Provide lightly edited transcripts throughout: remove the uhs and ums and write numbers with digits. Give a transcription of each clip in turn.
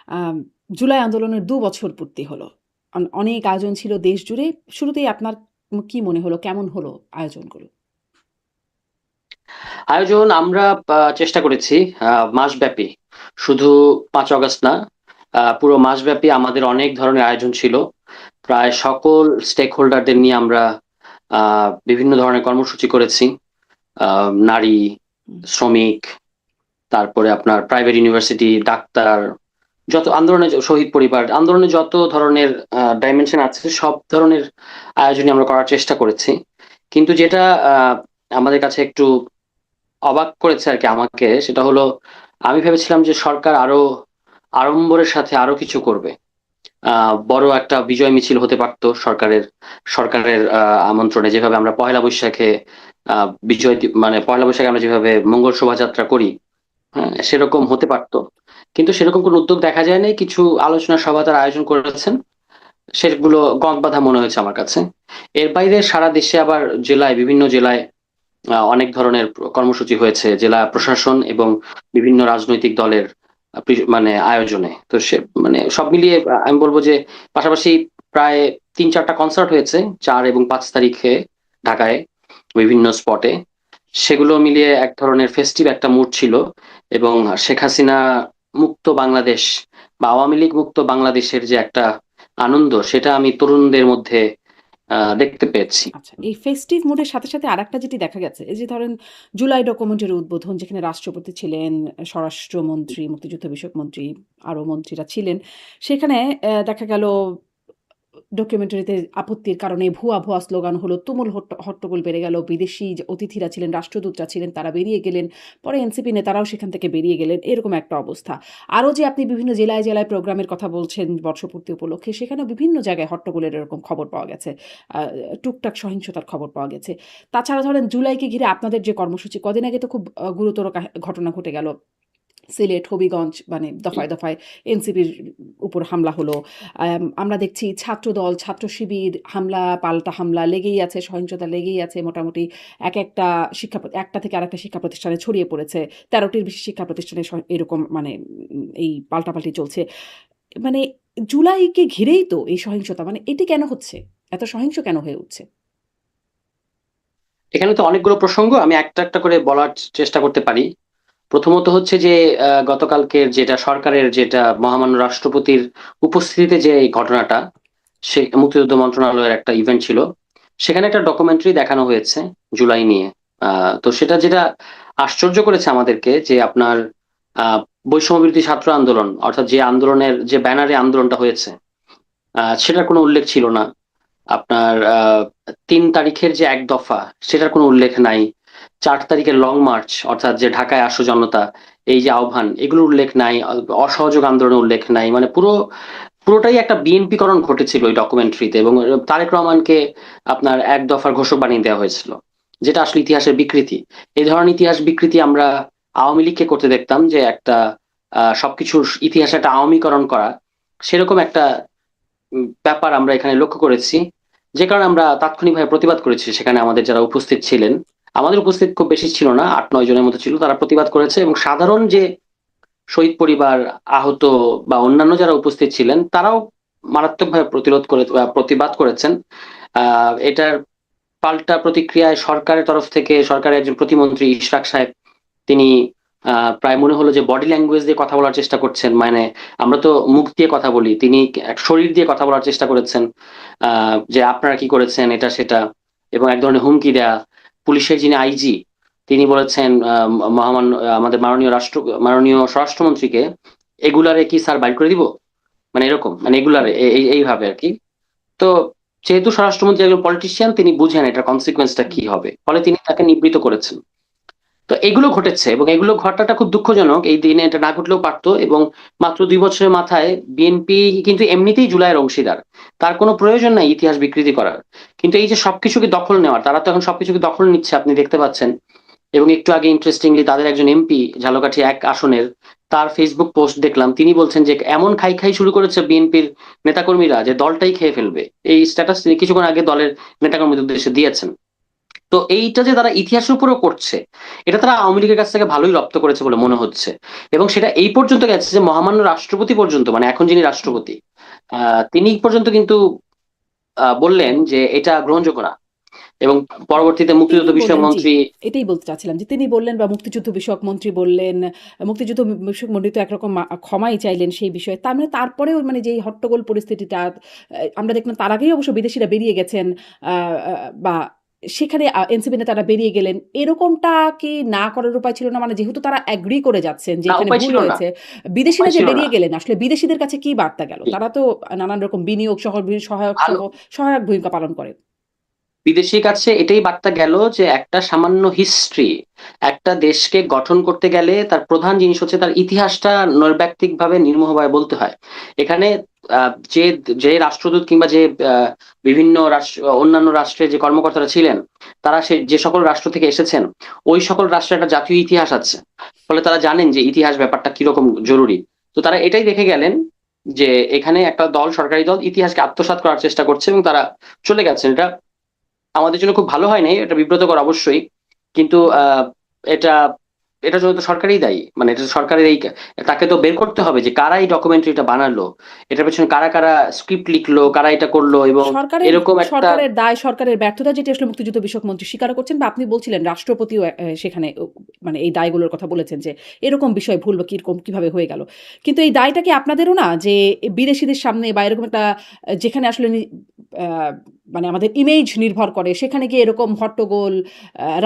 আম জুলাই আন্দোলনের ২ বছর পূর্তি হলো। অনেক আয়োজন ছিল দেশ জুড়ে। শুরুতেই আপনার কি মনে হলো? কেমন হলো আয়োজনগুলো? আয়োজন আমরা চেষ্টা করেছি মাসব্যাপী, শুধু 5 আগস্ট না, পুরো মাসব্যাপী আমাদের অনেক ধরনের আয়োজন ছিল। প্রায় সকল স্টেক হোল্ডারদের নিয়ে আমরা বিভিন্ন ধরনের কর্মসূচি করেছি। নারী, হুম, শ্রমিক, তারপরে আপনার প্রাইভেট ইউনিভার্সিটি, ডাক্তার, যত আন্দোলনে শহীদ পরিবার আন্দোলনে যত ধরনের ডাইমেনশন আছে সব ধরনের আয়োজনই আমরা করার চেষ্টা করেছি। কিন্তু যেটা আমাদের কাছে একটু অবাক করেছে আর কি আমাকে, সেটা হলো আমি ভেবেছিলাম যে সরকার আরো আড়ম্বরের সাথে আরো কিছু করবে। বড় একটা বিজয় মিছিল হতে পারতো সরকারের সরকারের আমন্ত্রণে, যেভাবে আমরা পয়লা বৈশাখে মানে পয়লা বৈশাখে আমরা যেভাবে মঙ্গল শোভাযাত্রা করি, হ্যাঁ সেরকম হতে পারতো। কিন্তু সেরকম কোনো উদ্যোগ দেখা যায়নি। কিছু আলোচনা সভা তার আয়োজন করেছেন, সেগুলো গদ বাঁধা মনে হয়েছে আমার কাছে। এর বাইরে সারা দেশে আবার বিভিন্ন জেলায় অনেক ধরনের কর্মসূচি হয়েছে জেলা প্রশাসন এবং বিভিন্ন রাজনৈতিক দলের মানে আয়োজনে। তো সে মানে সব মিলিয়ে আমি বলবো যে পাশাপাশি প্রায় 3-4টা কনসার্ট হয়েছে 4 এবং 5 তারিখে ঢাকায় বিভিন্ন স্পটে। সেগুলো মিলিয়ে এক ধরনের ফেস্টিভ একটা মুড ছিল। এবং শেখ হাসিনা মুক্ত বাংলাদেশ বা আওয়ামী লীগ মুক্ত বাংলাদেশের যে একটা আনন্দ, সেটা আমি তরুণদের মধ্যে দেখতে পেয়েছি। আচ্ছা, এই ফেস্টিভ মুড এর সাথে, সাথে আরেকটা যেটি দেখা গেছে, এই যে ধরেন জুলাই ডকুমেন্টের উদ্বোধন যেখানে রাষ্ট্রপতি ছিলেন, স্বরাষ্ট্রমন্ত্রী, মুক্তিযুদ্ধ বিষয়ক মন্ত্রী, আরও মন্ত্রীরা ছিলেন। সেখানে দেখা গেল ডকুমেন্টারিতে আপত্তির কারণে ভুয়া স্লোগান হলো, তুমুল হট্টগোল বেড়ে গেল। বিদেশি যে অতিথিরা ছিলেন, রাষ্ট্রদূতরা ছিলেন, তারা বেরিয়ে গেলেন। পরে এনসিপি নেতারাও সেখান থেকে বেরিয়ে গেলেন। এরকম একটা অবস্থা। আরও যে আপনি বিভিন্ন জেলায় প্রোগ্রামের কথা বলছেন বর্ষপূর্তি উপলক্ষে, সেখানেও বিভিন্ন জায়গায় হট্টগোলের এরকম খবর পাওয়া গেছে। আ টুকটাক সহিংসতার খবর পাওয়া গেছে। তাছাড়া ধরেন জুলাইকে ঘিরে আপনাদের যে কর্মসূচি, কদিন আগে তো খুব গুরুতর ঘটনা ঘটে গেল। সিলেট, হবিগঞ্জ মানে দফায় এনসিপির উপর হামলা হলো। আমরা দেখছি ছাত্রদল, ছাত্র শিবির হামলা, পাল্টা হামলা লেগেই আছে, সহিংসতা লেগেই আছে। মোটামুটি একেকটা একটা থেকে আরেকটা শিক্ষা প্রতিষ্ঠানে ছড়িয়ে পড়েছে। ১৩ টির বেশি শিক্ষা প্রতিষ্ঠানে এরকম মানে এই পাল্টাপাল্টি চলছে। মানে জুলাইকে ঘিরেই তো এই সহিংসতা। মানে এটি কেন হচ্ছে? এত সহিংস কেন হয়ে উঠছে? এখানে তো অনেকগুলো প্রসঙ্গ, আমি একটা একটা করে বলার চেষ্টা করতে পারি। প্রথমত হচ্ছে যে গতকালকের যেটা সরকারের যেটা মহামান্য রাষ্ট্রপতির উপস্থিতিতে যে এই ঘটনাটা, সে মুক্তিযুদ্ধ মন্ত্রণালয়ের একটা ইভেন্ট ছিল, সেখানে একটা ডকুমেন্টারি দেখানো হয়েছে জুলাই নিয়ে। তো সেটা যেটা আশ্চর্য করেছে আমাদেরকে যে আপনার আহ বৈষম্য বিরোধী ছাত্র আন্দোলন, অর্থাৎ যে আন্দোলনের যে ব্যানারে আন্দোলনটা হয়েছে, সেটার কোনো উল্লেখ ছিল না। আপনার 3 তারিখের যে এক দফা, সেটার কোনো উল্লেখ নাই। 4 তারিখের লং মার্চ, অর্থাৎ যে ঢাকায় আসো জনতা, এই যে আহ্বান, এগুলোর উল্লেখ নাই। অসহযোগ আন্দোলনের উল্লেখ নাই। মানে পুরোটাই একটা বিএনপি করণ ঘটেছিল ওই ডকুমেন্টারিতে। এবং তারেক রহমানকে আপনার এক দফার ঘোষক বানিয়ে দেওয়া হয়েছিল, যেটা আসলে ইতিহাসের বিকৃতি। এই ধরনের ইতিহাস বিকৃতি আমরা আওয়ামী লীগকে করতে দেখতাম, যে একটা সবকিছুর ইতিহাসে একটা আওয়ামীকরণ করা, সেরকম একটা ব্যাপার আমরা এখানে লক্ষ্য করেছি। যে কারণে আমরা তাৎক্ষণিকভাবে প্রতিবাদ করেছি। সেখানে আমাদের যারা উপস্থিত ছিলেন, আমাদের উপস্থিত খুব বেশি ছিল না, 8-9 জনের মতো ছিল, তারা প্রতিবাদ করেছে। এবং সাধারণ যে শহীদ পরিবার, আহত বা অন্যান্য যারা উপস্থিত ছিলেন, তারাও মারাত্মকভাবে প্রতিরোধ করে বা প্রতিবাদ করেছেন। এটার পাল্টা প্রতিক্রিয়ায় সরকারের তরফ থেকে সরকারের একজন প্রতিমন্ত্রী ইশরাক সাহেব, তিনি প্রায় মনে হলো যে বডি ল্যাঙ্গুয়েজ দিয়ে কথা বলার চেষ্টা করছেন। মানে আমরা তো মুখ দিয়ে কথা বলি, তিনি এক শরীর দিয়ে কথা বলার চেষ্টা করেছেন, যে আপনারা কি করেছেন এটা সেটা, এবং এক ধরনের হুমকি দেয়া। পুলিশের যিনি আইজি, তিনি বলেছেন মহামান্য আমাদের মাননীয় স্বরাষ্ট্রমন্ত্রীকে, এগুলারে কি স্যার বাইর করে দিব, মানে এরকম, মানে এগুলারে এইভাবে আর কি। তো যেহেতু স্বরাষ্ট্রমন্ত্রী একজন পলিটিশিয়ান, তিনি বুঝেন এটার কনসিকুয়েন্সটা কি হবে, ফলে তিনি তাকে নিবৃত করেছেন। তো এগুলো ঘটেছে এবং এগুলো ঘটাটা খুব দুঃখজনক। এই দিনে এটা না ঘটলেও পারতো। এবং মাত্র 2 বছরের মাথায় বিএনপি কিন্তু এমনিতেই জুলাইয়ের অংশীদার, তার কোনো প্রয়োজন নাই ইতিহাস বিকৃতি করার। কিন্তু এই যে সবকিছুকে দখল নেওয়ার, তারা তো এখন সবকিছুকে দখল নিচ্ছে, আপনি দেখতে পাচ্ছেন। এবং একটু আগে ইন্টারেস্টিংলি তাদের একজন এমপি, ঝালকাঠি 1 আসনের, তার ফেসবুক পোস্ট দেখলাম, তিনি বলছেন যে এমন খাই খাই শুরু করেছে বিএনপির নেতাকর্মীরা যে দলটাই খেয়ে ফেলবে। এই স্ট্যাটাস তিনি কিছুক্ষণ আগে দলের নেতাকর্মীদের উদ্দেশ্যে দিয়েছেন। তো তো এইটা যে তারা ইতিহাসের উপরেও করছে, এটা তারা আওয়ামী লীগের কাছ থেকে ভালোই রপ্ত করেছে বলে মনে হচ্ছে। এবং সেটা এই পর্যন্ত গেছে যে মহামান্য রাষ্ট্রপতি পর্যন্ত, মানে এখন যিনি রাষ্ট্রপতি, তিনি পর্যন্ত কিন্তু বললেন যে এটা গ্রহণযোগ্য না। এবং পরবর্তীতে তিনি মুক্তিযুদ্ধ বিষয়ক বললেন, জি, মন্ত্রী, এটাই বলতে চাচ্ছিলাম যে তিনি বললেন বা মুক্তিযুদ্ধ বিষয়ক মন্ত্রী বললেন, মুক্তিযুদ্ধ বিষয়ক মন্ত্রী তো একরকম ক্ষমাই চাইলেন সেই বিষয়ে। তার মানে তারপরেও মানে যেই হট্টগোল পরিস্থিতিটা আমরা দেখলাম, তার আগেই অবশ্য বিদেশিরা বেরিয়ে গেছেন, আ আ বা সেখানে এনসিপি নেতারা বেরিয়ে গেলেন। এরকমটা কি না করার উপায় ছিল না? মানে যেহেতু তারা এগ্রি করে যাচ্ছেন যে না এখানে উপায় ভুল ছিল না, হয়েছে, বিদেশিরা উপায় যে ছিল না। বেরিয়ে গেলেন আসলে বিদেশিদের কাছে কি বার্তা গেল? জি, তারা তো নানান রকম বিনিয়োগ সহ ভালো। সহায়ক ভূমিকা পালন করে। বিদেশির কাছে এটাই বার্তা গেল যে একটা সামান্য হিস্ট্রি, একটা দেশকে গঠন করতে গেলে তার প্রধান জিনিস হচ্ছে তার ইতিহাসটা নৈর্ব্যক্তিক ভাবে নির্মোহভাবে বলতে হয়। এখানে যে যে রাষ্ট্রদূত কিংবা যে বিভিন্ন রাষ্ট্র, অন্যান্য রাষ্ট্রের যে কর্মকর্তারা ছিলেন, তারা যে সকল রাষ্ট্র থেকে এসেছেন, ওই সকল রাষ্ট্রের একটা জাতীয় ইতিহাস আছে। ফলে তারা জানেন যে ইতিহাস ব্যাপারটা কিরকম জরুরি। তো তারা এটাই দেখে গেলেন যে এখানে একটা দল, সরকারি দল, ইতিহাসকে আত্মসাৎ করার চেষ্টা করছে এবং তারা চলে গেছেন। এটা আমাদের জন্য খুব ভালো হয় নাই, এটা বিব্রতকর অবশ্যই। কিন্তু এটা এটার জন্য তো সরকারই দায়ী, মানে এটা সরকারের এই, তাকে তো বের করতে হবে যে কারা এই ডকুমেন্টারিটা বানালো, এটার পেছনে কারা কারা স্ক্রিপ্ট লিখলো, কারা এটা করলো। এবং সরকারের এরকম একটা, সরকারের দায়, সরকারের ব্যর্থতা, যেটি আসলে মুক্তিযুদ্ধ বিষয়ক মন্ত্রী স্বীকার করছেন, বা আপনি বলছিলেন রাষ্ট্রপতিও সেখানে মানে এই দায়গুলোর কথা বলেছেন যে এরকম বিষয় ভুল বা কিরকম কিভাবে হয়ে গেল। কিন্তু এই দায়টা কি আপনাদেরও না, যে বিদেশিদের সামনে বা এরকম একটা যেখানে আসলে আহ, মানে আমাদের ইমেজ নির্ভর করে, সেখানে গিয়ে এরকম হট্টগোল,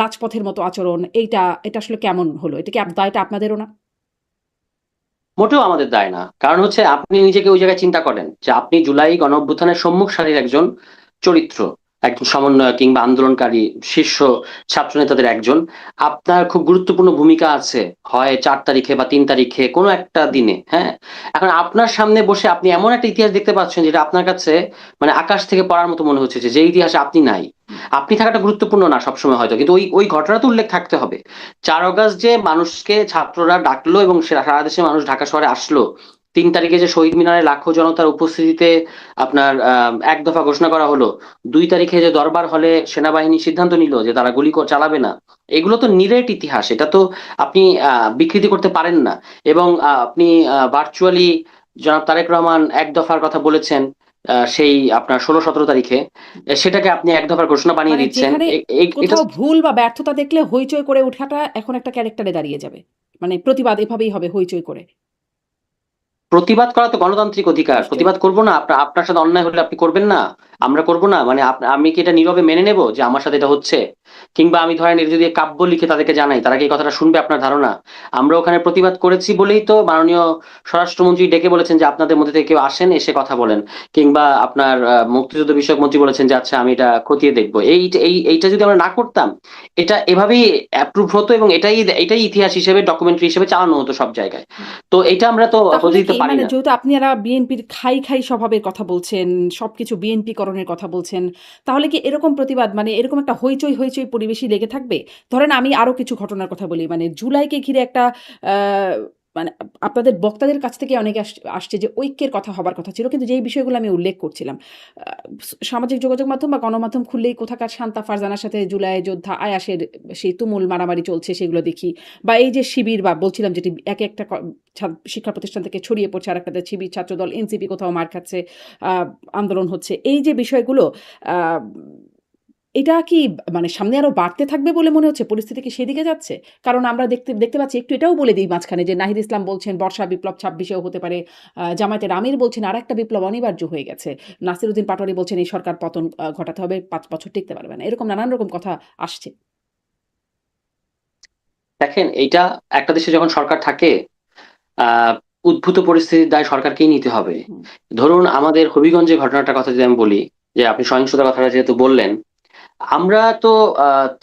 রাজপথের মতো আচরণ, এটা আসলে কেমন হলো? এটা কি দায়টা আপনাদেরও না? মোটেও আমাদের দায় না। কারণ হচ্ছে আপনি নিজেকে ওই জায়গায় চিন্তা করেন যে আপনি জুলাই গণ অভ্যুত্থানের সম্মুখ সারির একজন চরিত্র, একজন সমন্বয়ক কিংবা আন্দোলনকারী, শীর্ষ ছাত্র নেতাদের একজন। আপনার খুব গুরুত্বপূর্ণ ভূমিকা আছে, হয় 4 তারিখে বা 3 তারিখে কোনো একটা দিনে, হ্যাঁ। এখন আপনার সামনে বসে আপনি এমন একটা ইতিহাস দেখতে পাচ্ছেন যেটা আপনার কাছে মানে আকাশ থেকে পড়ার মতো মনে হচ্ছে, যে ইতিহাসে আপনি নাই। আপনি থাকাটা গুরুত্বপূর্ণ না সবসময় হয়তো, কিন্তু ওই ওই ঘটনা তো উল্লেখ থাকতে হবে। 4 আগস্ট যে মানুষকে ছাত্ররা ডাকলো এবং সারা দেশের মানুষ ঢাকা শহরে আসলো, 3 তারিখে যে শহীদ মিনারে লাখো জনতার উপস্থিতিতে আপনার এক দফা ঘোষণা করা হলো, 2 তারিখে যে দরবার হলে সেনাবাহিনী সিদ্ধান্ত নিল যে তারা গুলি চালাবে না, এগুলো তো নিরেট ইতিহাস। এটা তো আপনি বিকৃতি করতে পারেন না। এবং আপনি ভার্চুয়ালি জনাব তারেক রহমান এক দফার কথা বলেছেন, সেই আপনার 16-17 তারিখে, সেটাকে আপনি এক দফার ঘোষণা বানিয়ে মানে দিচ্ছেন। যেখানে এটা কোথাও ভুল বা ব্যর্থতা দেখলে হইচই করে ওঠাটা এখন একটা ক্যারেক্টারে দাঁড়িয়ে যাবে। মানে প্রতিবাদ এভাবেই হবে, হইচই করে। প্রতিবাদ করা তো গণতান্ত্রিক অধিকার, নিশ্চয়ই। প্রতিবাদ করবো না? আপনার সাথে অন্যায় হলে আপনি করবেন না, আমরা করব না? মানে আমি কি এটা নীরবে মেনে নেব যে আমার সাথে এটা হচ্ছে? কিংবা আমি ধরেন এটা যদি কাব্য লিখে তাদেরকে জানাই, তারা কি এই কথাটা শুনবে? আপনার ধারণা আমরা ওখানে প্রতিবাদ করেছি বলেই তো মাননীয় স্বরাষ্ট্রমন্ত্রী ডেকে বলেছেন যে আপনাদের মধ্যে থেকে কেউ আসেন, এসে কথা বলেন। কিংবা আপনার মুক্তিযুদ্ধ বিষয়ক মন্ত্রী বলেছেন যে আচ্ছা আমি এটা খতিয়ে দেখবো। এইটা যদি আমরা না করতাম, এটা এভাবেই অ্যাপ্রুভ হতো এবং এটাই এটাই ইতিহাস হিসেবে, ডকুমেন্টারি হিসেবে চালানো হতো সব জায়গায়। তো এটা আমরা তো হতে তাহলে দিতে কি পারি মানে না। যেহেতু আপনারা বিএনপির খাই স্বভাবের কথা বলছেন, সবকিছু বিএনপি করণের কথা বলছেন, তাহলে কি এরকম প্রতিবাদ মানে এরকম একটা হইচই পরিবেশই লেগে থাকবে? ধরেন আমি আরো কিছু ঘটনার কথা বলি। মানে জুলাইকে ঘিরে একটা আ মানে আপনাদের বক্তাদের কাছ থেকে অনেকে আসছে যে ঐক্যের কথা হবার কথা ছিল। কিন্তু যেই বিষয়গুলো আমি উল্লেখ করছিলাম, আ সামাজিক যোগাযোগ মাধ্যম বা গণমাধ্যম খুললেই কোথাকার শান্তা ফারজানার সাথে জুলাই যোদ্ধা আয়াসের সেই তুমুল মারামারি চলছে, সেগুলো দেখি। বা এই যে শিবির বা বলছিলাম যেটি একে একটা শিক্ষা প্রতিষ্ঠান থেকে ছড়িয়ে পড়ছে, আরেকটাতে শিবির ছাত্রদল, এনসিপি কোথাও মার খাচ্ছে, আ আন্দোলন হচ্ছে। এই যে বিষয়গুলো, আ এটা কি মানে সামনে আরো বাড়তে থাকবে বলে মনে হচ্ছে? পরিস্থিতি কি সেদিকে যাচ্ছে? কারণ আমরা দেখতে পাচ্ছি, একটু এটাও বলে দেই মাঝখানে, যে নাহিদ ইসলাম বলছেন বর্ষা বিপ্লব 26 এও হতে পারে। জামায়াতের আমির বলছেন আরেকটা বিপ্লব অনিবার্য হয়ে গেছে। নাসিরউদ্দিন পাটোয়ারি বলছেন এই সরকার পতন ঘটাতে হবে, ৫ বছর টিকতে পারবে না। এরকম নানান রকম কথা আসছে। দেখেন, এইটা একটা দেশে যখন সরকার থাকে, আহ উদ্ভূত পরিস্থিতির দায় সরকারকেই নিতে হবে। হুম। ধরুন আমাদের হবিগঞ্জের ঘটনাটার কথা যদি আমি বলি, যে আপনি সহিংসতার কথাটা যেহেতু বললেন, আমরা তো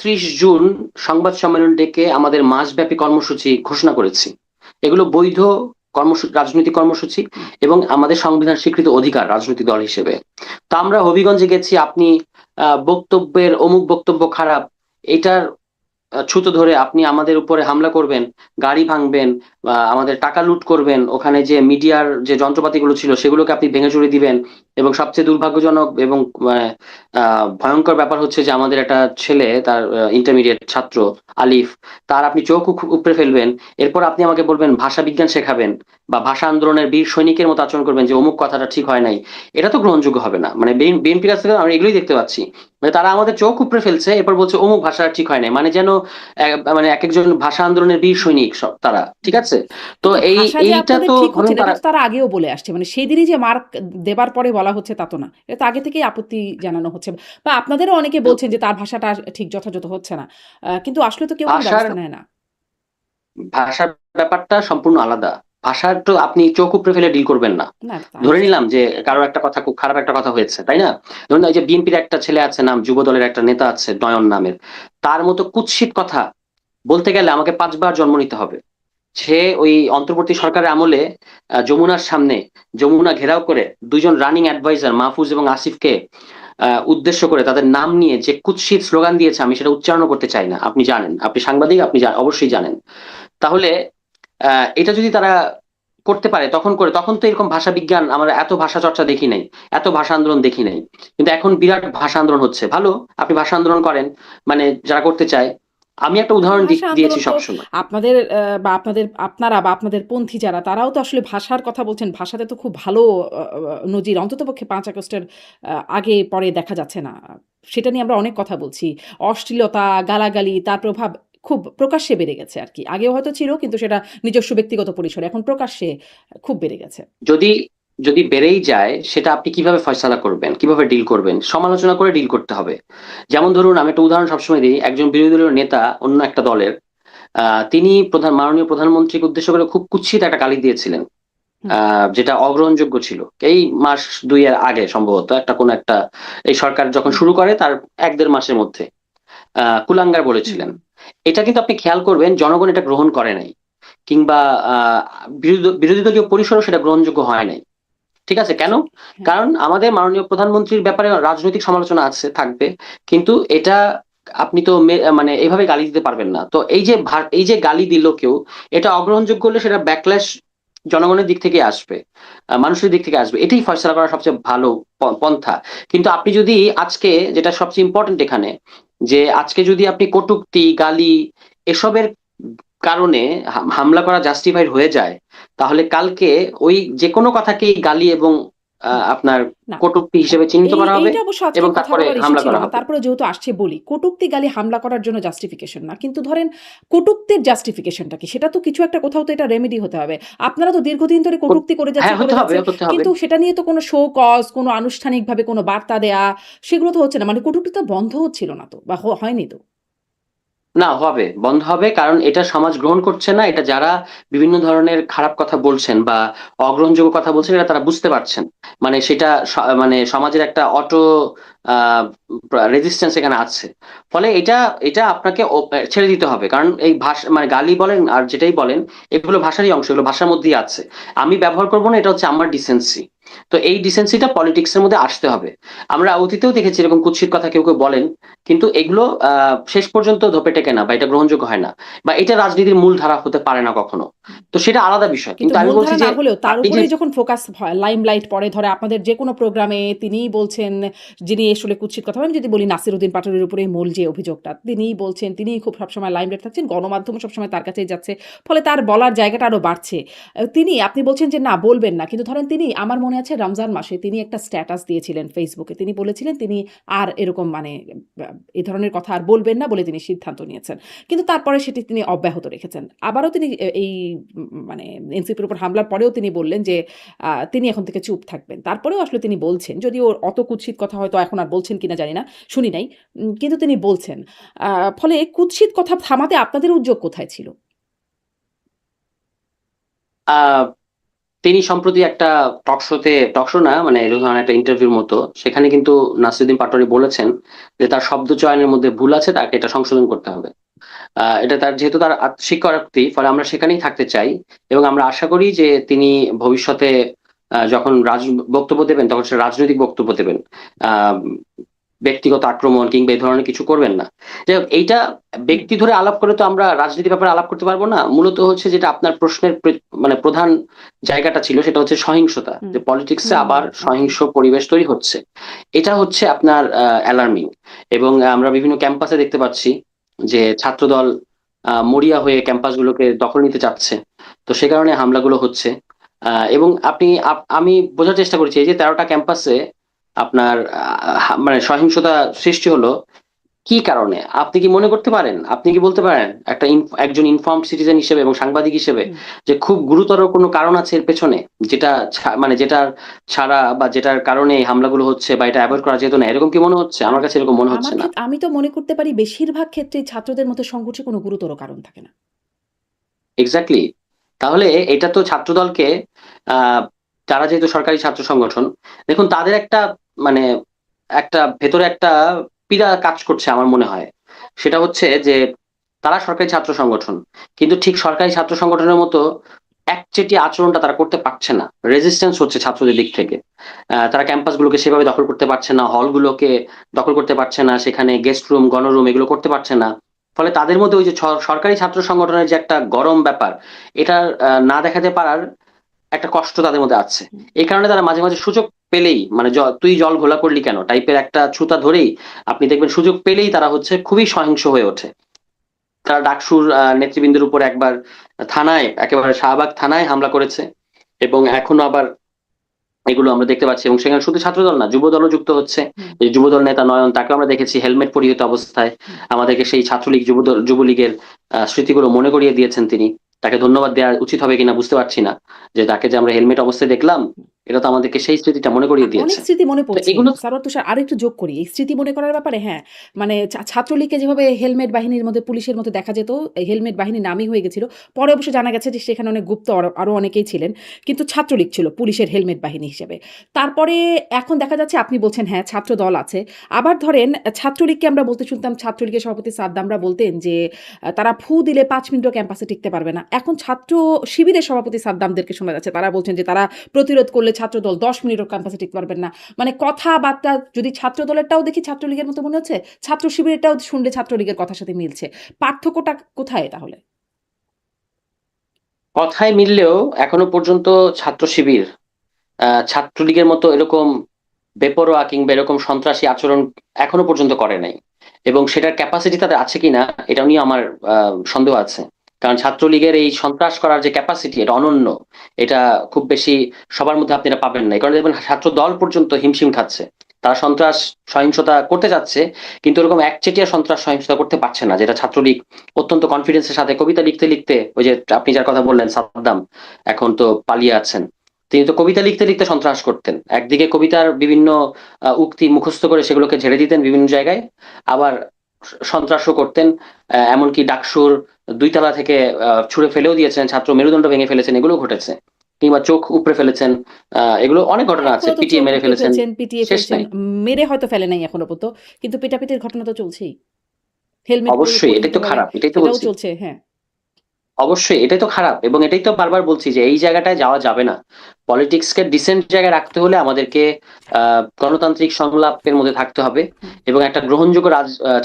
30 জুন সংবাদ সম্মেলন ডেকে আমাদের মাসব্যাপী কর্মসূচি ঘোষণা করেছি। এগুলো বৈধ কর্মসূচি, রাজনৈতিক কর্মসূচি হুম। এবং আমাদের সংবিধান স্বীকৃত অধিকার রাজনৈতিক দল হিসেবে। তো আমরা হবিগঞ্জে গেছি, আপনি বক্তব্যের অমুক বক্তব্য খারাপ, এটার ছুতো ধরে আপনি আমাদের উপরে হামলা করবেন, গাড়ি ভাঙবেন, আমাদের টাকা লুট করবেন, ওখানে যে মিডিয়ার যে যন্ত্রপাতিগুলো ছিল সেগুলোকে আপনি ভেঙে চুরে দিবেন। এবং সবচেয়ে দুর্ভাগ্যজনক এবং ভয়ঙ্কর ব্যাপার হচ্ছে যে আমাদের একটা ছেলে, তার ইন্টারমিডিয়েট ছাত্র আলিফ, তার আপনি চোখ উপড়ে ফেলবেন। এরপর আপনি আমাকে বলবেন ভাষা বিজ্ঞান শেখাবেন বা ভাষা আন্দোলনের বীর সৈনিকের মতো আচরণ করবেন যে অমুক কথাটা ঠিক হয় নাই। এটা তো গ্রহণযোগ্য হবে না। মানে বিএনপির কাছ থেকে আমরা এগুলোই দেখতে পাচ্ছি, মানে তারা আমাদের চোখ উপড়ে ফেলছে, এরপর বলছে অমুক ভাষা ঠিক হয় নাই, মানে যেন মানে এক একজন ভাষা আন্দোলনের বীর হুম, সৈনিক সব তারা, ঠিক হুম। আছে? তো কিন্তু ভাষা যে এইটা আপনাদের তো ঠিক হচ্ছে ধরুন না তারা এটা তো তারা আগেও বলে আসছে। মানে সেদিনই যে মার্ক দেবার পরে বলা হচ্ছে তা তো না। এটা তো আগে থেকেই আপত্তি জানানো হচ্ছে। বা আপনাদেরও অনেকে বলছেন যে তার ভাষাটা ঠিক যথাযথ হচ্ছে না। কিন্তু আসলে তো কেউ কোনো ভাষার ব্যবস্থা নেয় না। ভাষার ব্যাপারটা সম্পূর্ণ আলাদা। ভাষার তো আপনি চোখ উপড়ে ফেলে ডিল করবেন না। না তা ধরে নিশ্চয়ই। নিলাম যে কারো একটা কথা, খুব খারাপ একটা কথা হয়েছে, তাই না? ধরুন এই যে বিএনপির একটা ছেলে আছে, নাম যুব দলের একটা নেতা আছে নয়ন নামের, তার মতো কুৎসিত কথা বলতে গেলে আমাকে 5 বার জন্ম নিতে হবে। সে ওই অন্তর্বর্তী সরকারের আমলে যমুনার সামনে, যমুনা ঘেরাও করে 2জন রানিং অ্যাডভাইজার মাহফুজ এবং আসিফকে উদ্দেশ্য করে তাদের নাম নিয়ে যে কুৎসিত স্লোগান দিয়েছে, আমি সেটা উচ্চারণ করতে চাই না। আপনি জানেন, আপনি সাংবাদিক, আপনি অবশ্যই জানেন। তাহলে এটা যদি তারা করতে পারে তখন তো এরকম ভাষা বিজ্ঞান, আমরা এত ভাষা চর্চা দেখি নাই, এত ভাষা আন্দোলন দেখি নাই। কিন্তু এখন বিরাট ভাষা আন্দোলন হচ্ছে, ভালো, আপনি ভাষা আন্দোলন করেন, মানে যারা করতে চায়। আমি একটা উদাহরণ ভাষা দিয়েছি আন্দোলন তো সবসময়। আপনাদের বা আপনারা বা আপনাদের পন্থী যারা তারাও তো আসলে ভাষার কথা বলছেন। ভাষাতে তো খুব ভালো নজির অন্ততপক্ষে ৫ আগস্টের আগে পরে দেখা যাচ্ছে না। সেটা নিয়ে আমরা অনেক কথা বলছি। অশ্লীলতা, গালাগালি তার প্রভাব খুব প্রকাশ্যে বেড়ে গেছে আরকি। আগেও হয়তো ছিল কিন্তু সেটা নিজস্ব ব্যক্তিগত পরিসরে। এখন প্রকাশ্যে খুব বেড়ে গেছে। যদি যদি বেড়েই যায়, সেটা আপনি কিভাবে ফয়সালা করবেন, কিভাবে ডিল করবেন? সমালোচনা করে ডিল করতে হবে। যেমন ধরুন, আমি একটা উদাহরণ সবসময় দিই, একজন বিরোধী দলীয় নেতা অন্য একটা দলের, তিনি মাননীয় প্রধানমন্ত্রীকে উদ্দেশ্য করে খুব কুৎসিত একটা গালি দিয়েছিলেন, হুম, যেটা অগ্রহণযোগ্য ছিল। এই মাস 2 এর আগে সম্ভবত একটা কোন একটা, এই সরকার যখন হুম, শুরু করে তার 1-1.5 মাসের মধ্যে কুলাঙ্গার হুম, বলেছিলেন। এটা কিন্তু আপনি খেয়াল করবেন জনগণ এটা গ্রহণ করে নাই, কিংবা আহ বিরোধী দলীয় পরিসরও সেটা গ্রহণযোগ্য হয় নাই। ঠিক আছে, কেন? হ্যাঁ। কারণ আমাদের মাননীয় প্রধানমন্ত্রীর ব্যাপারে রাজনৈতিক সমালোচনা আছে, থাকবে, কিন্তু এটা আপনি তো মানে এইভাবে গালি দিতে পারবেন না। তো এই যে গালি দিল কেউ, এটা অগ্রহণযোগ্য হলে সেটা ব্যাকল্যাশ জনগণের দিক থেকে আসবে, মানুষের দিক থেকে আসবে। এটাই ফয়সালা করার সবচেয়ে ভালো পন্থা। কিন্তু আপনি যদি আজকে, যেটা সবচেয়ে ইম্পর্টেন্ট এখানে, যে আজকে যদি আপনি কটূক্তি, গালি এসবের কারণে হামলা করা জাস্টিফাইড হয়ে যায়, তাহলে কালকে ওই যে কোনো কথাকেই গালি এবং হুম। আপনার না, কটূক্তি হিসেবে চিহ্নিত করা হবে এইটা অবশ্য আজকে এবং কথা তারপরে বলার ইস্যু হামলা ছিল করা না। হবে। তারপরে যেহেতু আসছে বলি, কটূক্তি গালি হামলা করার জন্য জাস্টিফিকেশন না। কিন্তু ধরেন কটূক্তির জাস্টিফিকেশনটা কি? সেটা তো কিছু একটা কোথাও তো এটা রেমেডি হতে হবে। আপনারা তো দীর্ঘদিন ধরে কটূক্তি হ্যাঁ, করে হতে হবে, যাচ্ছেন। হতে হবে। কিন্তু সেটা নিয়ে তো কোনো শো কজ, কোনো আনুষ্ঠানিকভাবে কোনো বার্তা দেয়া সেগুলো তো হচ্ছে না। মানে কটূক্তি তো বন্ধ হচ্ছিল না তো বা হয়নি তো। না, হবে, বন্ধ হবে, কারণ এটা সমাজ গ্রহণ করছে না। এটা যারা বিভিন্ন ধরনের খারাপ কথা বলছেন বা অগ্রহণযোগ্য কথা বলছেন, এটা তারা বুঝতে পারছেন। মানে সেটা মানে সমাজের একটা অটো রেজিস্ট্যান্স এখানে আছে। ফলে এটা এটা আপনাকে ছেড়ে দিতে হবে, কারণ এই ভাষা, মানে গালি বলেন আর যেটাই বলেন, এগুলো ভাষারই অংশ, এগুলো ভাষার মধ্যেই আছে। আমি ব্যবহার করবো না, এটা হচ্ছে আমার ডিসেন্সি। তো এই ডিসেন্সিটা পলিটিক্স এর মধ্যে আসতে হবে। আমরা অতীতেও দেখেছি এরকম কুৎসিত কথা কেউ কেউ বলেন, কিন্তু এগুলো শেষ পর্যন্ত ধোপে টেকে না বা এটা গ্রহণযোগ্য হয় না, বা এটা রাজনীতির মূল ধারা হতে পারে না কখনো। তো সেটা আলাদা বিষয়, কিন্তু কিন্তু আমি বলছি মূলধারা যে না হলেও তার এই যে উপরেই যখন ফোকাস হয়, লাইমলাইট পড়ে ধরে আপনাদের যেকোনো প্রোগ্রামে তিনিই বলছেন, যিনি আসলে কুৎসিত কথা আমি যদি বলি নাসিরউদ্দিন পাটোয়ারির উপরেই মূল যে অভিযোগটা, তিনিই বলছেন, তিনিই খুব সবসময় লাইমলাইট থাকছেন, গণমাধ্যমও সবসময় তার কাছেই যাচ্ছে। ফলে তার বলার জায়গাটা আরো বাড়ছে। আপনি বলছেন যে না বলবেন না। কিন্তু ধরেন তিনি আমার মনে আছে রমজান মাসে তিনি একটা স্ট্যাটাস দিয়েছিলেন ফেসবুকে। তিনি বলেছিলেন তিনি আর এরকম মানে এ ধরনের কথা আর বলবেন না বলে তিনি সিদ্ধান্ত নিয়েছেন। কিন্তু তারপরে সেটি তিনি অব্যাহত রেখেছেন। আবারও তিনি এই মানে এনসিপির উপর হামলার পরেও তিনি বললেন যে তিনি এখন থেকে চুপ থাকবেন। তারপরেও আসলে তিনি বলছেন, যদিও অত কুৎসিত কথা হয়তো এখন আর বলছেন কিনা জানি না, শুনি নাই। কিন্তু তিনি বলছেন। আ ফলে কুৎসিত কথা থামাতে আপনাদের উদ্যোগ কোথায় ছিল? আহ তিনি সম্প্রতি একটা টকশো না, মানে এরকম ধরনের একটা ইন্টারভিউর মতো, সেখানে কিন্তু নাসিরুদ্দিন পাটোয়ারি বলেছেন যে তার শব্দ চয়নের মধ্যে ভুল আছে, তাকে এটা সংশোধন করতে হবে। এটা তার, যেহেতু তার স্বীকারোক্তি, ফলে আমরা সেখানেই থাকতে চাই। এবং আমরা আশা করি যে তিনি ভবিষ্যতে যখন বক্তব্য দেবেন, তখন সে রাজনৈতিক বক্তব্য দেবেন। আহ ব্যক্তিগত আক্রমণ কিংবা এই ধরনের কিছু করবেন না। যাই হোক, এইটা হুম, ব্যক্তি ধরে আলাপ করে তো আমরা রাজনীতির ব্যাপারে আলাপ করতে পারবো না। মূলত হচ্ছে যেটা আপনার প্রশ্নের মানে প্রধান জায়গাটা ছিল সেটা হচ্ছে সহিংসতা, হুম, যে পলিটিক্সে হুম, হুম, আবার ওকে। সহিংস পরিবেশ তৈরি হচ্ছে। এটা হচ্ছে আপনার অ্যালার্মিং। এবং আমরা বিভিন্ন ক্যাম্পাসে দেখতে পাচ্ছি যে ছাত্রদল মরিয়া হয়ে ক্যাম্পাসগুলোকে দখল নিতে চাচ্ছে। তো সে কারণে হামলাগুলো হচ্ছে। এবং আমি বোঝার চেষ্টা করেছি এই যে 13টা ক্যাম্পাসে আপনার মানে সহিংসতা সৃষ্টি হলো কি কারণে। আপনি কি মনে করতে পারেন, আপনি কি বলতে পারেন একটা একজন ইনফর্মড সিটিজেন হিসেবে এবং সাংবাদিক হিসেবে হুম। যে খুব গুরুতর কোনো কারণ আছে এর পেছনে, যেটা মানে যেটার ছাড়া বা যেটার কারণে এই হামলাগুলো হচ্ছে বা এটা অ্যাভয়েড করা যেত না, এরকম কি মনে হচ্ছে? আমার আম কাছে এরকম মনে আমার হচ্ছে না। ক্ষেত্রে আমি তো মনে করতে পারি বেশিরভাগ ক্ষেত্রেই ছাত্রদের মধ্যে সংঘর্ষে কোনো গুরুতর কারণ থাকে না। এক্স্যাক্টলি। তাহলে এটা তো ছাত্রদলকে আহ যারা যেহেতু সরকারি ছাত্র সংগঠন, দেখুন তাদের একটা মানে একটা ভেতরে একটা পীড়া কাজ করছে আমার মনে হয়। সেটা হচ্ছে যে তারা সরকারি ছাত্র সংগঠন, কিন্তু ঠিক সরকারি ছাত্র সংগঠনের মতো একচেটিয়া আচরণটা তারা করতে পারছে না। রেজিস্ট্যান্স হচ্ছে ছাত্রদের দিক থেকে। তারা ক্যাম্পাসগুলোকে সেভাবে দখল করতে পারছে না, হলগুলোকে দখল করতে পারছে না, সেখানে গেস্ট রুম গণরুম এগুলো করতে পারছে না। ফলে তাদের মধ্যে ওই যে সরকারি ছাত্র সংগঠনের যে একটা গরম ব্যাপার, এটা না দেখাতে পারার একটা কষ্ট তাদের মধ্যে আছে। হুম, এই কারণে তারা মাঝে মাঝে সুযোগ পেলেই মানে তুই জল ঘোলা করলি কেন টাইপের একটা ছুতা ধরেই আপনি দেখবেন সুযোগ পেলেই তারা হচ্ছে খুবই সহিংস হয়ে ওঠে। তারা ডাকসুর নেতৃবৃন্দের উপর একবার থানায়, একেবারে শাহবাগ থানায় হামলা করেছে। এবং এখনো আবার এগুলো আমরা দেখতে পাচ্ছি, এবং সেখানে শুধু ছাত্রদল না, যুবদলও যুক্ত হচ্ছে। হুম, এই যুবদল নেতা নয়ন, তাকে আমরা দেখেছি হেলমেট পরিহিত অবস্থায় হুম। আমাদেরকে সেই ছাত্রলীগ যুবলীগের স্মৃতিগুলো মনে করিয়ে দিয়েছেন তিনি। তাকে ধন্যবাদ দেওয়া উচিত হবে কিনা বুঝতে পারছি না, যে তাকে যে আমরা হেলমেট অবস্থায় দেখলাম, এটা তো আমাদেরকে সেই স্মৃতিটা মনে করিয়ে অনেক দিয়েছে। স্মৃতি মনে তো পড়ছে। এগুলো সারোয়ার তুষার আরেকটু যোগ করি। এই স্মৃতি মনে করার ব্যাপারে হ্যাঁ, মানে ছাত্রলীগকে যেভাবে হেলমেট বাহিনীর মধ্যে পুলিশের মতো দেখা যেত, এই হেলমেট বাহিনী নামই হয়ে গেছিল। পরে অবশ্য জানা গেছে যে সেখানে অনেক গুপ্ত আরো অনেকেই ছিলেন। কিন্তু ছাত্রলীগ ছিল পুলিশের হেলমেট বাহিনী হিসেবে। তারপরে এখন দেখা যাচ্ছে আপনি বলছেন হ্যাঁ, ছাত্রদল আছে। আবার ধরেন ছাত্রলীগকে আমরা বলতে শুনতাম, ছাত্রলীগের সভাপতি সাদ্দামরা বলতেন যে তারা ফু দিলে ৫ মিনিটও ক্যাম্পাসে টিকতে পারবে না। এখন ছাত্র শিবিরের সভাপতি সাদ্দামদেরকে শোনা যাচ্ছে তারা বলছেন যে তারা প্রতিরোধ করলে ছাত্রদল ১০ মিনিটও ক্যাম্পাসে টিকতে পারবেন না। মানে কথাবার্তা যদি ছাত্রদলেরটাও দেখি ছাত্রলীগের মতো মনে হচ্ছে, ছাত্র শিবিরেরটাও শুনলে ছাত্রলীগের কথার সাথে মিলছে। পার্থক্যটা কোথায় তাহলে? কথায় মিললেও এখনো পর্যন্ত ছাত্র শিবির ছাত্রলীগের মতো এরকম বেপরোয়া কিংবা এরকম সন্ত্রাসী আচরণ এখনো পর্যন্ত করে নাই। এবং সেটার ক্যাপাসিটি তাদের আছে কিনা এটা নিয়ে আমার সন্দেহ আছে। কারণ ছাত্রলীগের এই সন্ত্রাস করার যে ক্যাপাসিটি, এটা অনন্য। এটা খুব বেশি সবার মধ্যে আপনি এটা পাবেন না। এই কারণে দেখবেন ছাত্র দল পর্যন্ত হিমশিম খাচ্ছে। তারা সন্ত্রাস সহিংসতা করতে যাচ্ছে, কিন্তু এরকম একচেটিয়া সন্ত্রাস সহিংসতা করতে পারছে না, যেটা ছাত্রলীগ অত্যন্ত কনফিডেন্সের সাথে কবিতা লিখতে লিখতে, ওই যে আপনি যার কথা বললেন সাদ্দাম, এখন তো পালিয়ে আছেন। তিনি তো কবিতা লিখতে লিখতে সন্ত্রাস করতেন। একদিকে কবিতার বিভিন্ন উক্তি মুখস্থ করে সেগুলোকে ঝেড়ে দিতেন বিভিন্ন জায়গায়, আবার সন্ত্রাসও করতেন। এমনকি ডাকসুর ২ তলা থেকে ছুঁড়ে ফেলেও দিয়েছেন, ছাত্র মেরুদণ্ড ভেঙে ফেলেছেন, এগুলো ঘটেছে। কিংবা চোখ উপড়ে ফেলেছেন। এগুলো অনেক হ্যাঁ, ঘটনা আছে, এখনো তো পিটিয়ে চোখ মেরে উপড়ে ফেলেছেন। ফেলছেন, পিটিয়ে শেষ ফেলছেন। নাই। মেরে হয়তো ফেলে নাই এখনো পর্যন্ত। কিন্তু পিটাপিটির ঘটনা তো চলছেই। হেলমেট অবশ্যই এটাই তো পরিহিতভাবে খারাপ, এটাই তো সেটাও বলছি। চলছে, হ্যাঁ। অবশ্যই এটাই তো খারাপ, এবং এটাই তো বারবার বলছি যে এই জায়গাটায় যাওয়া যাবে না। পলিটিক্সকে ডিসেন্ট জায়গায় রাখতে হলে আমাদেরকে গণতান্ত্রিক সংলাপের মধ্যে থাকতে হবে। হুম। এবং একটা গ্রহণযোগ্য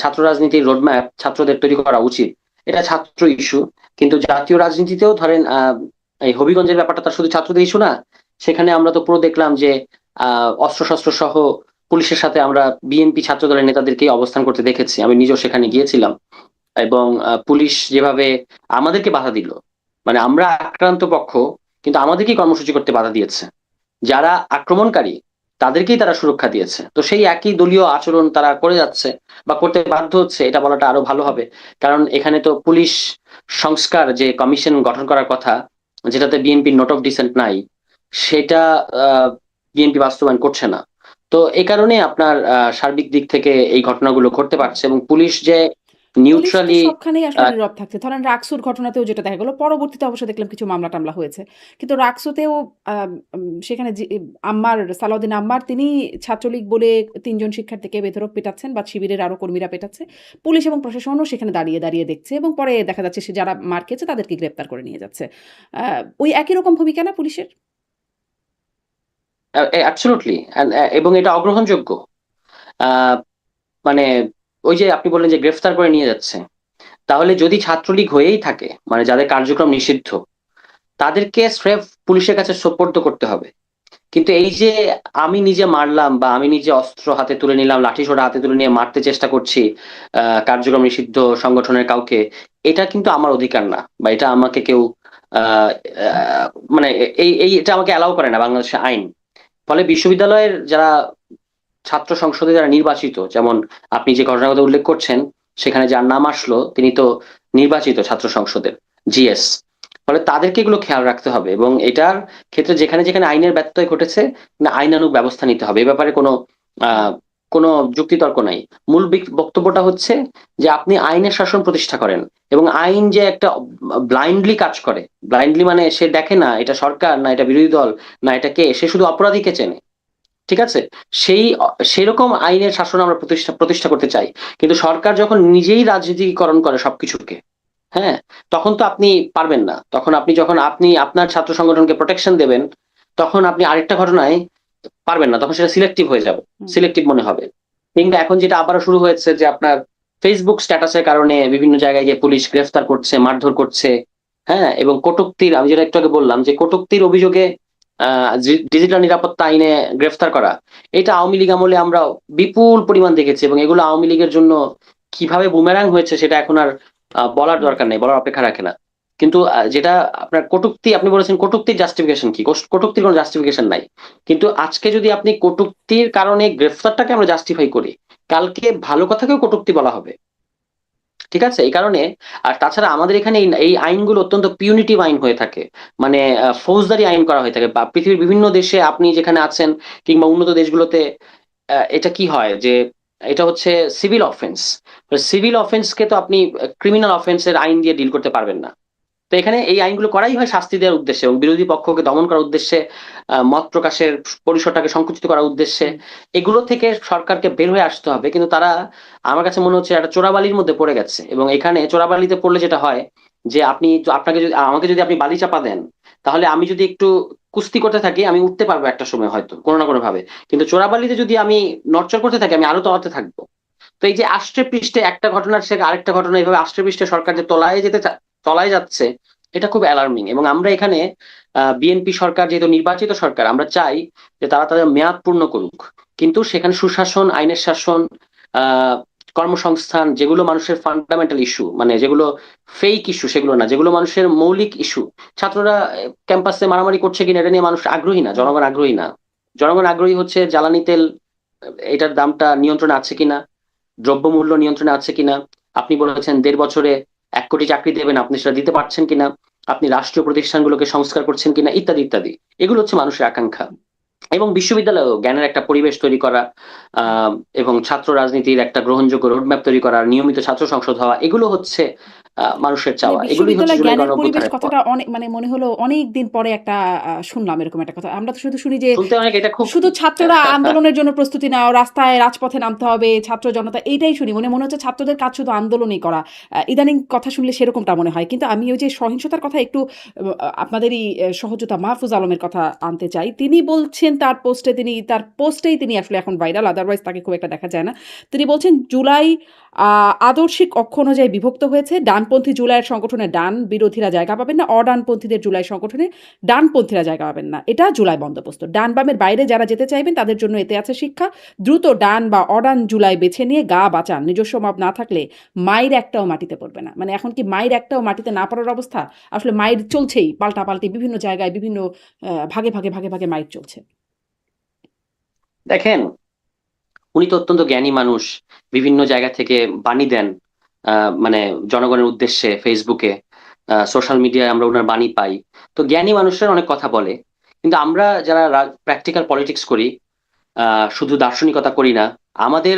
ছাত্র রাজনীতির রোডম্যাপ ছাত্রদের তৈরি করা উচিত। এটা ছাত্র ইস্যু, কিন্তু জাতীয় রাজনীতিতেও ধরেন এই হবিগঞ্জের ব্যাপারটা তার শুধু ছাত্রদের ইস্যু না। সেখানে আমরা তো পুরো দেখলাম যে অস্ত্রশস্ত্র সহ পুলিশের সাথে আমরা বিএনপি ছাত্র দলের নেতাদেরকেই অবস্থান করতে দেখেছি, আমি নিজেও সেখানে হুম। গিয়েছিলাম। এবং পুলিশ যেভাবে আমাদেরকে বাধা দিল, মানে আমরা আক্রান্ত পক্ষ, কিন্তু আমাদেরকেই কর্মসূচি করতে বাধা দিয়েছে। যারা আক্রমণকারী তাদেরকেই তারা সুরক্ষা দিয়েছে। তো সেই একই দলীয় আচরণ তারা করে যাচ্ছে বা করতে বাধ্য হচ্ছে, এটা বলাটা আরো ভালো হবে। কারণ এখানে তো পুলিশ সংস্কার যে কমিশন গঠন করার কথা, যেটাতে বিএনপি নোট অফ ডিসেন্ট নাই, সেটা বিএনপি বাস্তবায়ন করছে না। তো এই কারণে আপনার সার্বিক দিক থেকে এই ঘটনাগুলো ঘটতে হুম। পারছে, এবং পুলিশ যে পুলিশ তো নিউট্রালি সবখানেই আসলে নীরব থাকছে। ধরেন রাকসুর ঘটনাতেও যেটা দেখা গেল, পরবর্তীতে অবশ্য দেখলাম কিছু মামলা-টামলা হয়েছে। কিন্তু রাকসুতেও আম উম সেখানে সালাউদ্দিন আম্মার তিনি ছাত্রলীগ বলে ৩ জন শিক্ষার্থীকে বেধড়ক পেটাচ্ছেন বা শিবিরের আরো কর্মীরা পেটাচ্ছে। পুলিশ এবং প্রশাসনও সেখানে দাঁড়িয়ে, দাঁড়িয়ে দেখছে এবং পরে দেখা যাচ্ছে সে যারা মার খেয়েছে তাদেরকে গ্রেপ্তার করে নিয়ে যাচ্ছে। আ ওই একই রকম ভূমিকা না পুলিশের? অ্যাবসলিউটলি, এবং এটা অগ্রহণযোগ্য। মানে ওই যে আপনি বললেন যে গ্রেফতার করে নিয়ে যাচ্ছে, তাহলে যদি ছাত্রলীগ হয়েই থাকে, মানে যাদের কার্যক্রম নিষিদ্ধ, তাদেরকে স্রেফ পুলিশের কাছে সোপর্দ করতে হবে। কিন্তু এই যে আমি নিজে মারলাম বা আমি নিজে অস্ত্র হাতে তুলে নিলাম, লাঠি সোটা হাতে তুলে নিয়ে মারতে চেষ্টা করছি কার্যক্রম নিষিদ্ধ সংগঠনের কাউকে, এটা কিন্তু আমার অধিকার না, বা এটা আমাকে কেউ আহ আহ, মানে এই এই এটা আমাকে অ্যালাউ করে না বাংলাদেশের আইন। ফলে বিশ্ববিদ্যালয়ের যারা ছাত্র সংসদে যারা নির্বাচিত, যেমন আপনি যে ঘটনার কথা উল্লেখ করছেন, সেখানে যার নাম আসলো তিনি তো নির্বাচিত ছাত্র সংসদের জিএস। ফলে তাদেরকে এগুলো খেয়াল রাখতে হবে, এবং এটার ক্ষেত্রে যেখানে যেখানে আইনের ব্যত্যয় ঘটেছে না, আইনানুগ ব্যবস্থা নিতে হবে। এ ব্যাপারে আহ কোনো যুক্তিতর্ক নাই। মূল বক্তব্যটা হচ্ছে যে আপনি আইনের শাসন প্রতিষ্ঠা করেন, এবং আইন যে একটা ব্লাইন্ডলি কাজ করে, ব্লাইন্ডলি মানে সে দেখে না এটা সরকার না এটা বিরোধী দল না এটা কে, সে শুধু অপরাধীকে চেনে, ঠিক আছে? সেই সেরকম আইনের শাসন আমরা প্রতিষ্ঠা প্রতিষ্ঠা করতে চাই। কিন্তু সরকার যখন নিজেই রাজনীতিকরণ করে সবকিছুকে, হ্যাঁ, তখন তো আপনি পারবেন না। তখন আপনি যখন আপনি আপনার ছাত্র সংগঠনকে প্রোটেকশন দেবেন, তখন আপনি আরেকটা ঘটনায় পারবেন না, তখন সেটা সিলেক্টিভ হয়ে যাবে, হুম। সিলেক্টিভ মনে হবে। কিংবা এখন যেটা আবারও শুরু হয়েছে যে আপনার ফেসবুক স্ট্যাটাসের কারণে বিভিন্ন জায়গায় গিয়ে পুলিশ গ্রেফতার করছে, মারধর করছে, হ্যাঁ, এবং কটূক্তির, আমি যেটা একটু আগে বললাম যে কটূক্তির অভিযোগে ডিজিটাল নিরাপত্তা আইনে গ্রেফতার করা, এটা আওয়ামী লীগ আমলে আমরা বিপুল পরিমাণ দেখেছি, এবং এগুলো আওয়ামী লীগের জন্য কিভাবে বুমেরাং হয়েছে সেটা এখন আর বলার হুম। দরকার নেই, বলার অপেক্ষা রাখে না। কিন্তু যেটা আপনার কটূক্তি, আপনি বলেছেন কটূক্তির জাস্টিফিকেশন কি, কটূক্তির কোনো জাস্টিফিকেশন নাই। কিন্তু আজকে যদি আপনি কটূক্তির কারণে গ্রেফতারটাকে আমরা জাস্টিফাই করি, কালকে ভালো কথাকেও কটূক্তি বলা হবে, ঠিক আছে? এই কারণে, আর তাছাড়া আমাদের এখানে এই আইনগুলো অত্যন্ত পিউনিটিভ আইন হয়ে থাকে, মানে ফৌজদারি আইন করা হয়ে থাকে। বা পৃথিবীর বিভিন্ন দেশে আপনি যেখানে আছেন কিংবা উন্নত দেশগুলোতে এটা কি হয় যে এটা হচ্ছে সিভিল অফেন্স। সিভিল অফেন্সকে তো আপনি ক্রিমিনাল অফেন্সের আইন দিয়ে ডিল করতে পারবেন না। তো এখানে এই আইনগুলো করাই হয় শাস্তি দেওয়ার উদ্দেশ্যে এবং বিরোধী পক্ষকে দমন করার উদ্দেশ্যে, মত প্রকাশের পরিসরটাকে সংকুচিত করার উদ্দেশ্যে। হুম। এগুলো থেকে সরকারকে বের হয়ে আসতে হবে, কিন্তু তারা, আমার কাছে মনে হচ্ছে, একটা চোরাবালির মধ্যে পড়ে গেছে। এবং এখানে চোরাবালিতে পড়লে যেটা হয় যে আপনি আপনাকে যদি আমাকে যদি আপনি বালি চাপা দেন, তাহলে আমি যদি একটু কুস্তি করতে থাকি আমি উঠতে পারবো একটা সময় হয়তো কোনো না কোনো ভাবে। কিন্তু চোরাবালিতে যদি আমি নড়চড় করতে থাকি আমি আরো তলাতে থাকবো। তো এই যে আষ্টে পৃষ্ঠে একটা ঘটনার সে আরেকটা ঘটনা, এইভাবে আষ্টে পৃষ্ঠে সরকার যে তলায় যাচ্ছে, এটা খুব অ্যালার্মিং। এবং আমরা এখানে বিএনপি সরকার যেহেতু নির্বাচিত সরকার, আমরা চাই যে তারা তাদের মেয়াদ পূর্ণ করুক, কিন্তু সেখানে সুশাসন, আইনের শাসন, আহ কর্মসংস্থান, যেগুলো মানুষের ফান্ডামেন্টাল ইস্যু, মানে যেগুলো ফেক ইস্যু সেগুলো না, যেগুলো মানুষের মৌলিক ইস্যু। ছাত্ররা ক্যাম্পাসে মারামারি করছে কিনা এটা নিয়ে মানুষ আগ্রহী না, হুম। জনগণ আগ্রহী না। জনগণ আগ্রহী হচ্ছে জ্বালানি তেল, এটার দামটা নিয়ন্ত্রণে আছে কিনা, দ্রব্যমূল্য নিয়ন্ত্রণে আছে কিনা, আপনি বলেছেন 1.5 বছরে 1 কোটি চাকরি দেবেন, আপনি সেটা দিতে পারছেন কিনা, আপনি রাষ্ট্রীয় প্রতিষ্ঠানগুলোকে সংস্কার করছেন কিনা, ইত্যাদি ইত্যাদি। এগুলো হচ্ছে মানুষের আকাঙ্ক্ষা। এবং বিশ্ববিদ্যালয়েও জ্ঞানের একটা পরিবেশ তৈরি করা, আহ এবং ছাত্র রাজনীতির একটা গ্রহণযোগ্য রোডম্যাপ তৈরি করা, নিয়মিত ছাত্র সংসদ হওয়া, এগুলো হচ্ছে মানুষের মানে চাওয়া। এগুলোই হচ্ছে বিশ্ববিদ্যালয় জুলাই জ্ঞানের পরিবেশ গণঅভ্যুত্থানের পর। কথাটা অনেক মানে মনে হলো অনেক দিন পরে একটা শুনলাম এরকম একটা কথা। আমরা তো শুধু শুনি যে শুনতে অনেক, এটা খুব শুধু ছাত্ররা আন্দোলনের জন্য প্রস্তুতি নাও, রাস্তায় রাজপথে নামতে হবে, ছাত্র জনতা এইটাই শুনি। মনে হচ্ছে ছাত্রদের কাজ শুধু আন্দোলনই করা। ইদানিং কথা শুনলে সেরকমটা মনে হয়। কিন্তু আমি ওই যে সহিংসতার কথা একটু আপনাদেরই সহযোদ্ধা মাহফুজ আলমের কথা আনতে চাই। তিনি বলছেন তার পোস্টেই তিনি আসলে এখন ভাইরাল, আদারওয়াইজ তাকে খুব একটা দেখা যায় না। তিনি বলছেন জুলাই আদর্শিক অক্ষ অনুযায়ী বিভক্ত হয়েছে। ডানপন্থী জুলাইয়ের সংগঠনে ডান বিরোধীরা জায়গা পাবেন না, অডানপন্থীদের জুলাই সংগঠনে ডানপন্থীরা জায়গা পাবেন না। এটা জুলাই বন্দোবস্ত। ডান বামের বাইরে যারা যেতে চাইবেন তাদের জন্য এতে আছে শিক্ষা। দ্রুত ডান বা অডান জুলাই বেছে নিয়ে গা বাঁচান। নিজস্ব মত না থাকলে মায়ের একটাও মাটিতে পড়বে না। মানে এখন কি মায়ের একটাও মাটিতে না পড়ার অবস্থা? আসলে মায়ের চলছেই পাল্টাপাল্টি বিভিন্ন জায়গায় বিভিন্ন ভাগে মাইর চলছে। দেখেন, উনি তো অত্যন্ত জ্ঞানী মানুষ, বিভিন্ন জায়গা থেকে বাণী দেন, মানে জনগণের উদ্দেশ্যে ফেসবুকে, সোশ্যাল মিডিয়ায় আমরা ওনার বাণী পাই। তো জ্ঞানী মানুষের অনেক কথা বলে। কিন্তু আমরা যারা প্র্যাকটিক্যাল পলিটিক্স করি, শুধু দার্শনিকতা করি না, আমাদের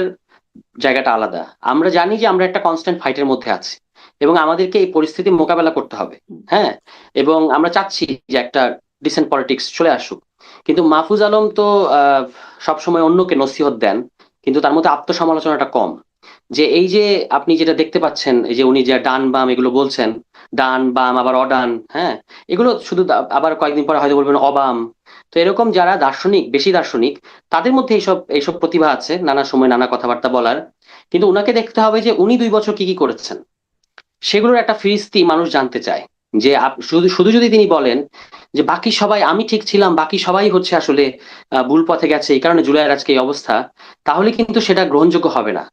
জায়গাটা আলাদা। আমরা জানি যে আমরা একটা কনস্ট্যান্ট ফাইটের মধ্যে আছি এবং আমাদেরকে এই পরিস্থিতি মোকাবেলা করতে হবে। হুম। হ্যাঁ, এবং আমরা চাচ্ছি যে একটা ডিসেন্ট পলিটিক্স চলে আসুক। কিন্তু মাহফুজ আলম তো সবসময় অন্যকে নসিহত দেন, কিন্তু তার মধ্যে আত্মসমালোচনাটা কম। যে এই যে আপনি যেটা দেখতে পাচ্ছেন, এই যে উনি যে ডান বাম এগুলো বলছেন, ডান বাম আবার অডান, হ্যাঁ, এগুলো শুধু আবার কয়েকদিন পরে হয়তো বলবেন অবাম। তো এরকম যারা দার্শনিক, বেশি দার্শনিক, তাদের মধ্যে এইসব এইসব প্রতিভা আছে নানা সময় নানা কথাবার্তা বলার। কিন্তু উনাকে দেখতে হবে যে উনি 2 বছর কি কি করেছেন, সেগুলোর একটা ফিরিস্তি মানুষ জানতে চায়। যে শুধু শুধু যদি তিনি বলেন যে বাকি সবাই, আমি ঠিক ছিলাম, বাকি সবাই হচ্ছে আসলে ভুল পথে গেছে, এই কারণে জুলাইয়ের আজকে এই অবস্থা, তাহলে কিন্তু সেটা গ্রহণযোগ্য হবে না।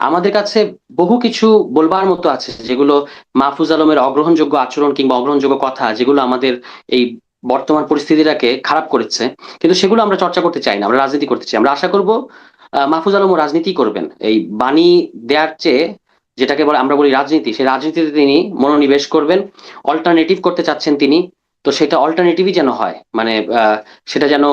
আমাদের কাছে বহু কিছু বলবার মতো আছে, যেগুলো মাহফুজ আলমের অগ্রহণযোগ্য আচরণ কিংবা অগ্রহণযোগ্য কথা, যেগুলো আমাদের এই বর্তমান পরিস্থিতিটাকে খারাপ করেছে, কিন্তু সেগুলো আমরা চর্চা করতে চাই না, আমরা রাজনীতি করতে চাই। আমরা আশা করব মাহফুজ আলমও রাজনীতি করবেন, এই বাণী দেওয়ার চেয়ে, যেটাকে বলে আমরা বলি রাজনীতি, সেই রাজনীতিতে তিনি মনোনিবেশ করবেন। অল্টারনেটিভ করতে চাচ্ছেন তিনি, তো সেটা অল্টারনেটিভই যেন হয়, মানে সেটা যেন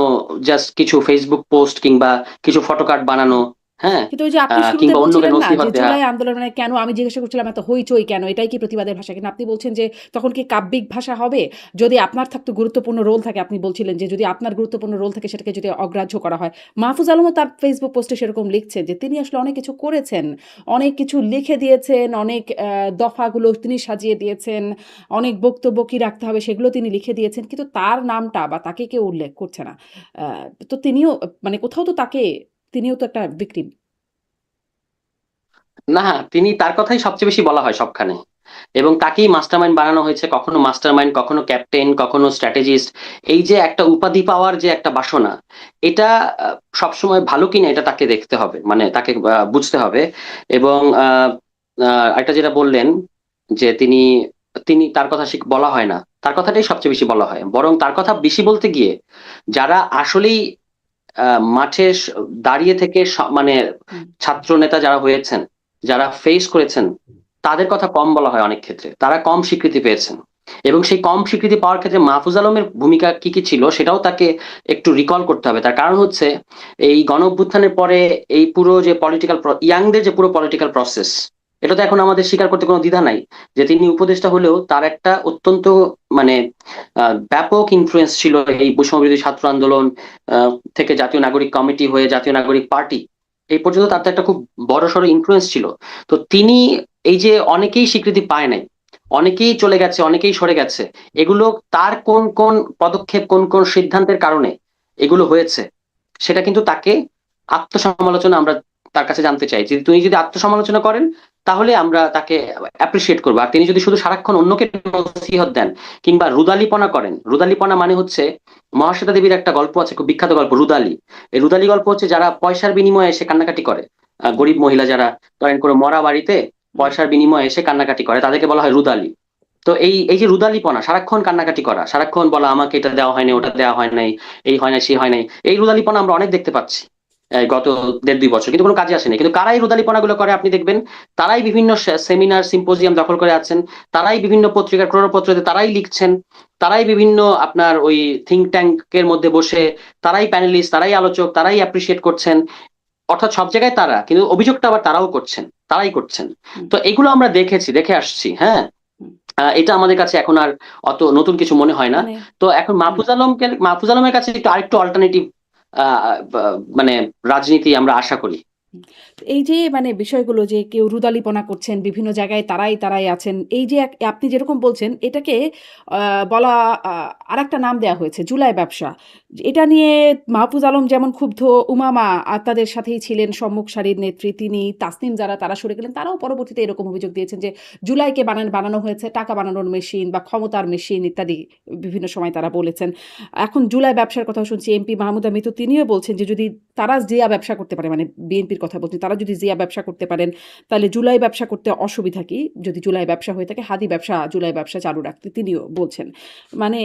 জাস্ট কিছু ফেসবুক পোস্ট কিংবা কিছু ফটোকার্ড বানানো, হ্যাঁ, কিন্তু ওই যে আপনি শুরুতে কিংবা অন্যকে বলছিলেন না যে নসিহত দেয়া। জুলাই আন্দোলন মানে কেন, আমি জিজ্ঞাসা করছিলাম এত হইচই কেন, এটাই কি প্রতিবাদের ভাষা কিনা? আপনি বলছেন যে তখন কি কাব্যিক ভাষা হবে? যদি আপনার থাকতো গুরুত্বপূর্ণ রোল থাকে, আপনি বলছিলেন যে যদি আপনার গুরুত্বপূর্ণ রোল থাকে সেটাকে যদি অগ্রাহ্য করা হয়। মাহফুজ আলমও তার ফেসবুক পোস্টে সেরকম লিখছে যে তিনি আসলে অনেক কিছু করেছেন, অনেক কিছু লিখে দিয়েছেন, অনেক দফাগুলো তিনি সাজিয়ে দিয়েছেন, অনেক বক্তব্য কি রাখতে হবে সেগুলো তিনি লিখে দিয়েছেন, কিন্তু তার নামটা বা তাকে কেউ উল্লেখ করছে না। তো তিনিও মানে কোথাও তো তাকে, তিনিও তো একটা ভিকটিম। না, তিনি, তার কথাই সবচেয়ে বেশি বলা হয় সবখানে, এবং তাকেই মাস্টারমাইন্ড বানানো হয়েছে, কখনো মাস্টারমাইন্ড, কখনো ক্যাপ্টেন, কখনো স্ট্র্যাটেজিস্ট। এই যে একটা উপাধি পাওয়ার যে একটা বাসনা, এটা সবসময় ভালো কিনা এটা তাকে দেখতে হবে, মানে তাকে বুঝতে হবে। এবং একটা যেটা বললেন যে তিনি তিনি তার কথা বলা হয় না, তার কথাটাই সবচেয়ে বেশি বলা হয়, বরং তার কথা বেশি বলতে গিয়ে যারা আসলেই মাঠে দাঁড়িয়ে থেকে মানে হুম। ছাত্র নেতা যারা হয়েছেন, যারা ফেস করেছেন, তাদের কথা কম বলা হয় অনেক ক্ষেত্রে, তারা কম স্বীকৃতি পেয়েছেন। এবং সেই কম স্বীকৃতি পাওয়ার ক্ষেত্রে মাহফুজ আলমের ভূমিকা কি কি ছিল সেটাও তাকে একটু রিকল করতে হবে। তার কারণ হচ্ছে এই গণ অভ্যুত্থানের পরে এই পুরো যে পলিটিক্যাল, ইয়াংদের যে পুরো পলিটিক্যাল প্রসেস, এটা তো এখন আমাদের স্বীকার করতে কোনো দ্বিধা নাই, যে তিনি উপদেষ্টা হলেও তার একটা অত্যন্ত মানে ব্যাপক ইনফ্লুয়েন্স ছিল এই বৈষম্যবিরোধী ছাত্র আন্দোলন থেকে জাতীয় নাগরিক কমিটি হয়ে জাতীয় নাগরিক পার্টি, এই পর্যন্ত তার তো একটা খুব বড় সড়ো ইনফ্লুয়েন্স ছিল। তো তিনি, এই যে অনেকেই স্বীকৃতি পায় নাই, অনেকেই চলে গেছে, অনেকেই সরে গেছে, এগুলো তার কোন কোন পদক্ষেপ, কোন কোন সিদ্ধান্তের কারণে এগুলো হয়েছে, সেটা কিন্তু তাকে আত্মসমালোচনা আমরা তার কাছে জানতে চাই। যে তিনি যদি আত্মসমালোচনা করেন, তাহলে আমরা তাকে অ্যাপ্রিসিয়েট করবো। আর তিনি যদি শুধু সারাক্ষণ অন্যকে নসিহত দেন কিংবা রুদালিপনা করেন, রুদালিপনা মানে হচ্ছে, মহাশ্বেতা দেবীর একটা গল্প আছে, খুব বিখ্যাত গল্প, রুদালি। এই রুদালি গল্প হচ্ছে যারা পয়সার বিনিময়ে এসে কান্নাকাটি করে, গরিব মহিলা যারা ধরেন কোনো মরা বাড়িতে পয়সার বিনিময়ে এসে কান্নাকাটি করে, তাদেরকে বলা হয় রুদালি। তো এই এই যে রুদালিপনা, সারাক্ষণ কান্নাকাটি করা, সারাক্ষণ বলা আমাকে এটা দেওয়া হয়নি, ওটা দেওয়া হয় নাই, এই হয় নাই, সেই হয় নাই, এই রুদালিপনা আমরা অনেক দেখতে পাচ্ছি এই গত 1.5-2 বছর, কিন্তু কোনো কাজে আসেনি। কিন্তু কারা এই রুদালিপনা গুলো করে আপনি দেখবেন, তারাই বিভিন্ন সেমিনার সিম্পোজিয়াম দখল করে আছেন, তারাই বিভিন্ন পত্রিকার ক্রোড়পত্রতে তারাই লিখছেন, তারাই বিভিন্ন আপনার ওই থিঙ্ক ট্যাঙ্কের মধ্যে বসে তারাই প্যানেলিস্ট, তারাই আলোচক, তারাই অ্যাপ্রিসিয়েট করছেন। অর্থাৎ সব জায়গায় তারা, কিন্তু অভিযোগটা আবার তারাও করছেন, তারাই করছেন। হুম। তো এগুলো আমরা দেখেছি, দেখে আসছি, হ্যাঁ। হুম। এটা আমাদের কাছে এখন আর অত নতুন কিছু মনে হয় না। মানে তো এখন মাহফুজ আলমের কাছে একটু আরেকটু অল্টারনেটিভ মানে রাজনীতি আমরা আশা করি। এই যে মানে বিষয়গুলো যে কেউ রুদালিপনা করছেন, বিভিন্ন জায়গায় তারাই তারাই আছেন, এই যে আপনি যেরকম বলছেন এটাকে বলা আরেকটা নাম দেয়া হয়েছে জুলাই ব্যবসা। এটা নিয়ে মাহফুজ আলম যেমন ক্ষুব্ধ, উমামা আর তাদের সাথেই ছিলেন সম্মুখ সারির নেত্রী তিনি, তাসনিম যারা তারা সরে গেলেন, তারাও পরবর্তীতে এরকম অভিযোগ দিয়েছেন যে জুলাইকে বানানো হয়েছে টাকা বানানোর মেশিন বা ক্ষমতার মেশিন ইত্যাদি বিভিন্ন সময় তারা বলেছেন। এখন জুলাই ব্যবসার কথা শুনছি, এমপি মাহমুদা মিতু তিনিও বলছেন যে যদি তারা জিয়া ব্যবসা করতে পারে, মানে বিএনপির কথা বলছি, তারা যদি জিয়া ব্যবসা করতে পারেন তাহলে জুলাই ব্যবসা করতে অসুবিধা কি? যদি জুলাই ব্যবসা হয়ে থাকে হাদি ব্যবসা, জুলাই ব্যবসা চালু রাখতে তিনিও বলছেন। মানে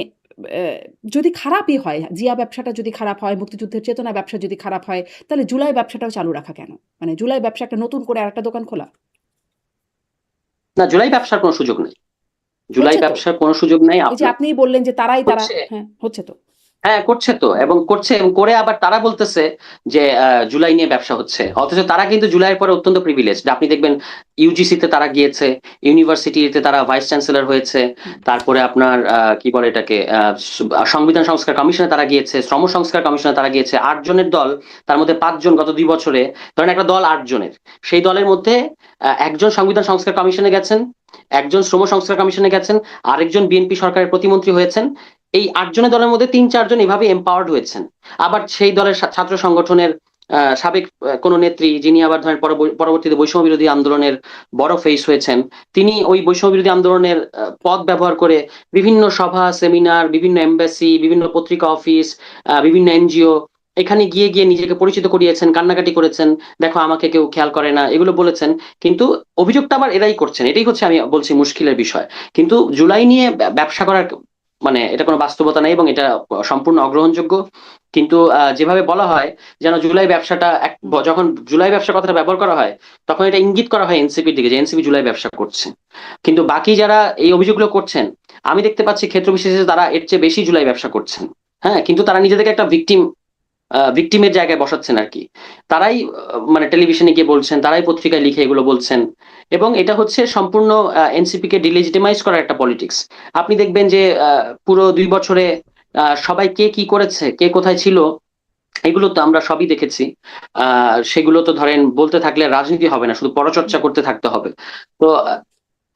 যদি খারাপই হয়, জিয়া ব্যবসাটা যদি খারাপ হয়, মুক্তিযুদ্ধের চেতনা ব্যবসা যদি খারাপ হয়, তাহলে জুলাই ব্যবসাটাও চালু রাখা কেন? মানে জুলাই ব্যবসা একটা নতুন করে আরেকটা দোকান খোলা? না, জুলাই ব্যবসার কোনো সুযোগ নেই, জুলাই হচ্ছে তো। ব্যবসার কোনো সুযোগ নেই এই যে আপনার। আপনিই বললেন যে তারাই তারা, হচ্ছে, হ্যাঁ, হচ্ছে তো। হ্যাঁ করছে তো, হুম। এবং করছে, এবং করে আবার তারা বলতেছে যে জুলাই নিয়ে ব্যবসা হচ্ছে, অথচ তারা কিন্তু জুলাইয়ের পরে অত্যন্ত প্রিভিলেজ। আপনি দেখবেন ইউজিসি তে তারা গিয়েছে, ইউনিভার্সিটিতে তারা ভাইস চ্যান্সেলর হয়েছে, হুম। তারপরে আপনার কি বলে এটাকে সংবিধান সংস্কার কমিশনে তারা গিয়েছে, শ্রম সংস্কার কমিশনে তারা গিয়েছে। 8 জনের দল, তার মধ্যে 5 জন গত 2 বছরে, ধরেন একটা দল 8 জনের, সেই দলের মধ্যে একজন সংবিধান সংস্কার কমিশনে গেছেন, একজন শ্রম সংস্কার কমিশনে গেছেন, আরেকজন বিএনপি সরকারের প্রতিমন্ত্রী হয়েছেন। এই 8 জনের দলের মধ্যে 3-4 জন এভাবে এম্পাওয়ার্ড হয়েছেন। আবার সেই দলের ছাত্র সংগঠনের সাবেক কোনো নেত্রী যিনি আবার ধরেন পরবর্তীতে বৈষম্য বিরোধী আন্দোলনের বড় ফেস হয়েছেন, তিনি ওই বৈষম্য বিরোধী আন্দোলনের পদ ব্যবহার করে বিভিন্ন সভা সেমিনার, বিভিন্ন এমবাসি, বিভিন্ন পত্রিকা অফিস, বিভিন্ন এনজিও, এখানে গিয়ে গিয়ে নিজেকে পরিচিত করিয়েছেন, কান্নাকাটি করেছেন, দেখো আমাকে কেউ খেয়াল করে না, এগুলো বলেছেন। কিন্তু অভিযোগটা আবার এরাই করছেন, এটাই হচ্ছে আমি বলছি মুশকিলের বিষয়। কিন্তু জুলাই নিয়ে ব্যবসা করার মানে এটা কোনো বাস্তবতা নেই এবং এটা সম্পূর্ণ অগ্রহণযোগ্য। কিন্তু যেভাবে বলা হয় যেন জুলাই ব্যবসাটা যখন জুলাই ব্যবসার কথাটা ব্যবহার করা হয়, তখন এটা ইঙ্গিত করা হয় এনসিপির দিকে যে এনসিপি জুলাই ব্যবসা করছে। কিন্তু বাকি যারা এই অভিযোগগুলো করছেন, আমি দেখতে পাচ্ছি ক্ষেত্র বিশেষে তারা এর চেয়ে বেশি জুলাই ব্যবসা করছেন। হ্যাঁ, কিন্তু তারা নিজেদেরকে একটা ভিকটিমের জায়গায় বসাচ্ছেন আর কি। তারাই মানে টেলিভিশনে গিয়ে বলছেন, তারাই পত্রিকায় লিখে এগুলো বলছেন। এবং এটা হচ্ছে সম্পূর্ণ এনসিপি কে ডিলেজিটিমাইজ করার একটা পলিটিক্স। আপনি দেখবেন যে পুরো 2 বছরে সবাই কে কি করেছে, কে কোথায় ছিল, এগুলো তো আমরা সবই দেখেছি। সেগুলো তো ধরেন বলতে থাকলে রাজনীতি হবে না, শুধু পরচর্চা করতে থাকতে হবে। তো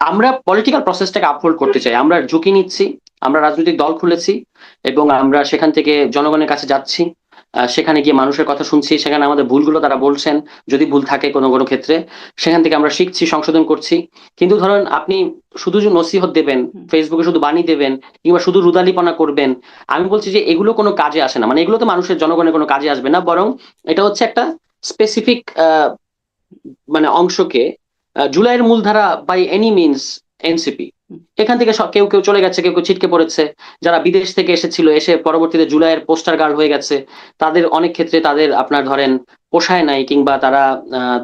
আমরা পলিটিক্যাল প্রসেসটাকে আপহোল্ড করতে চাই, আমরা ঝুঁকি নিচ্ছি, আমরা রাজনৈতিক দল খুলেছি এবং আমরা সেখান থেকে জনগণের কাছে যাচ্ছি। সেখানে গিয়ে মানুষের কথা শুনছি, সেখানে আমাদের ভুলগুলো তারা বলছেন, যদি ভুল থাকে কোনো কোনো ক্ষেত্রে সেখান থেকে আমরা শিখছি, সংশোধন করছি। কিন্তু ধরেন আপনি শুধু যে নসিহত দেবেন, ফেসবুকে শুধু বাণী দেবেন, কিংবা শুধু রুদালিপনা করবেন, আমি বলছি যে এগুলো কোনো কাজে আসে না। মানে এগুলো তো মানুষের জনগণের কোনো কাজে আসবে না, বরং এটা হচ্ছে একটা স্পেসিফিক মানে অংশকে জুলাইয়ের মূলধারা বাই এনি মিনস এনসিপি, এখান থেকে কেউ কেউ চলে গেছে, কেউ কেউ ছিটকে পড়েছে, যারা বিদেশ থেকে এসেছিল, এসে পরবর্তীতে জুলাইয়ের পোস্টার গার্ল হয়ে গেছে, তাদের অনেক ক্ষেত্রে তাদের আপনার ধরেন পোষায় নাই, কিংবা তারা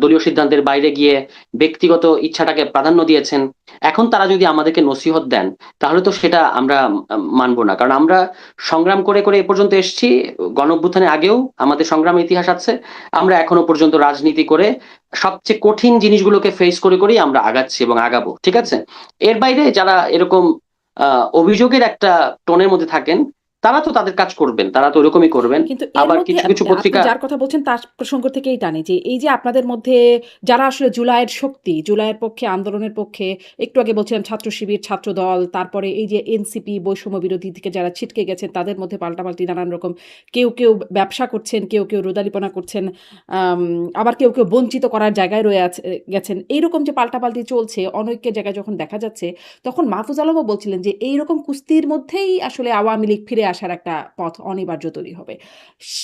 দলীয় সিদ্ধান্তের বাইরে গিয়ে ব্যক্তিগত ইচ্ছাটাকে প্রাধান্য দিয়েছেন। এখন তারা যদি আমাদেরকে নসিহত দেন, তাহলে তো সেটা আমরা মানবো না, কারণ আমরা সংগ্রাম করে করে এ পর্যন্ত এসেছি। গণ অভ্যুত্থানের আগেও আমাদের সংগ্রামের ইতিহাস আছে। আমরা এখনো পর্যন্ত রাজনীতি করে সবচেয়ে কঠিন জিনিসগুলোকে ফেস করে করেই আমরা আগাচ্ছি এবং আগাবো, ঠিক আছে? এর বাইরে যারা এরকম অভিযোগের একটা টোনের মধ্যে থাকেন, তারা তো তাদের কাজ করবেন, তারা তো ওরকমই করবেন। কিন্তু এর আবার মধ্যে কিছু কিছু আপনি পত্রিকা যার কথা বলছেন তার প্রসঙ্গ থেকেই টানি যে এই যে আপনাদের মধ্যে যারা আসলে জুলাইয়ের শক্তি, জুলাইয়ের পক্ষে, আন্দোলনের পক্ষে, একটু আগে বলছিলাম ছাত্র শিবির, ছাত্র দল, তারপরে এই যে এনসিপি বৈষম্য বিরোধী থেকে যারা ছিটকে গেছেন, তাদের মধ্যে পাল্টাপাল্টি নানান রকম, কেউ কেউ ব্যবসা করছেন, কেউ কেউ রোদালিপনা করছেন, আবার কেউ কেউ বঞ্চিত করার জায়গায় গেছেন। এইরকম যে পাল্টাপাল্টি চলছে, অনৈক্যের জায়গায় যখন দেখা যাচ্ছে, তখন মাহফুজ আলমও বলছিলেন যে এইরকম কুস্তির মধ্যেই আসলে আওয়ামী লীগ ফিরে আসার একটা পথ অনিবার্য তৈরি হবে।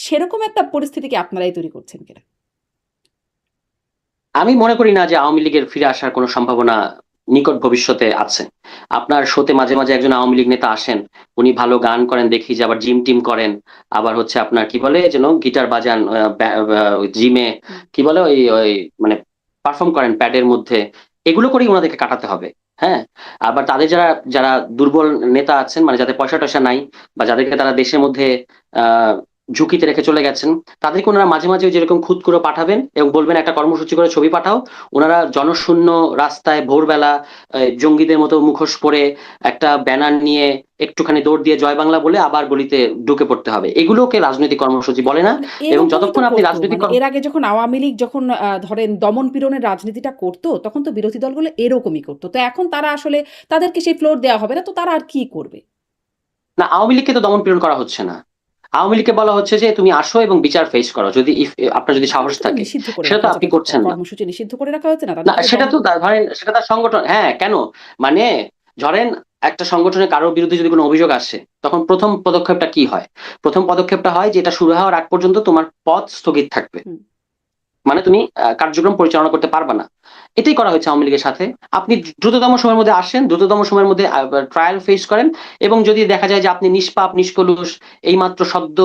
সেরকম একটা পরিস্থিতি কি আপনারাই তৈরি করছেন কিনা? আমি মনে করি না যে আওয়ামী লীগের ফিরে আসার কোনো সম্ভাবনা নিকট ভবিষ্যতে আছে। আপনার শোতে মাঝে মাঝে একজন আওয়ামী লীগ নেতা আসেন, উনি ভালো গান করেন দেখি, যে আবার জিম টিম করেন, আবার হচ্ছে আপনার কি বলে যেন গিটার বাজান জিমে, কি বলে ওই ওই মানে পারফর্ম করেন প্যাডের মধ্যে। এগুলো করেই ওনাদেরকে কাটাতে হবে। হ্যাঁ, আবার তাদের যারা যারা দুর্বল নেতা আছেন, মানে যাদের পয়সা টয়সা নাই, বা যাদেরকে তারা দেশের মধ্যে আহ ঝুঁকিতে রেখে চলে গেছেন, তাদেরকে ওনারা মাঝে মাঝে ওই যেরকম খুদ করে পাঠাবেন এবং বলবেন একটা কর্মসূচি করে ছবি পাঠাও। ওনারা জনশূন্য রাস্তায় ভোরবেলা জঙ্গিদের মতো মুখোশ পরে একটা ব্যানার নিয়ে একটুখানি দৌড় দিয়ে জয় বাংলা বলে আবার গলিতে ঢুকে পড়তে হবে। এগুলোকে রাজনৈতিক কর্মসূচি বলে না। মানে এবং এরকমই তো যতক্ষণ আপনি করতো। রাজনৈতিক মানে এর আগে যখন আওয়ামী লীগ যখন ধরেন দমন পীড়নের রাজনীতিটা করতো, তখন তো বিরোধী দলগুলো এরকমই করতো। তো এখন তারা আসলে তাদেরকে সেই ফ্লোর দেওয়া হবে না, তো তারা আর কি করবে? না, আওয়ামী লীগকে তো দমন পীড়ন করা হচ্ছে না। আওয়ামী লীগকে বলা হচ্ছে যে তুমি আসো এবং বিচার ফেস করো, যদি আপনার যদি সাহস তাদেরকে তো থাকে। নিষিদ্ধ করে সেটা তো রাখা হয়েছে, আপনি করছেন না। কর্মসূচি নিষিদ্ধ করে রাখা হয়েছে না, না, তাদেরকে তো সেটা তো ধরেন সেটা তার সংগঠন, হ্যাঁ কেন, মানে ধরেন একটা সংগঠনের কারোর বিরুদ্ধে যদি কোনো অভিযোগ আসে, তখন প্রথম পদক্ষেপটা কি হয়? প্রথম পদক্ষেপটা হয় যে এটা শুরু হওয়ার আগ পর্যন্ত তোমার পদ স্থগিত থাকবে, হুম। মানে তুমি কার্যক্রম পরিচালনা করতে পারবে না। এটাই করা হয়েছে আওয়ামী লীগের সাথে। আপনি দ্রুততম সময়ের মধ্যে আসেন, দ্রুততম সময়ের মধ্যে ট্রায়াল ফেস করেন, এবং যদি দেখা যায় যে আপনি নিষ্পাপ নিষ্কলুষ, এইমাত্র সদ্য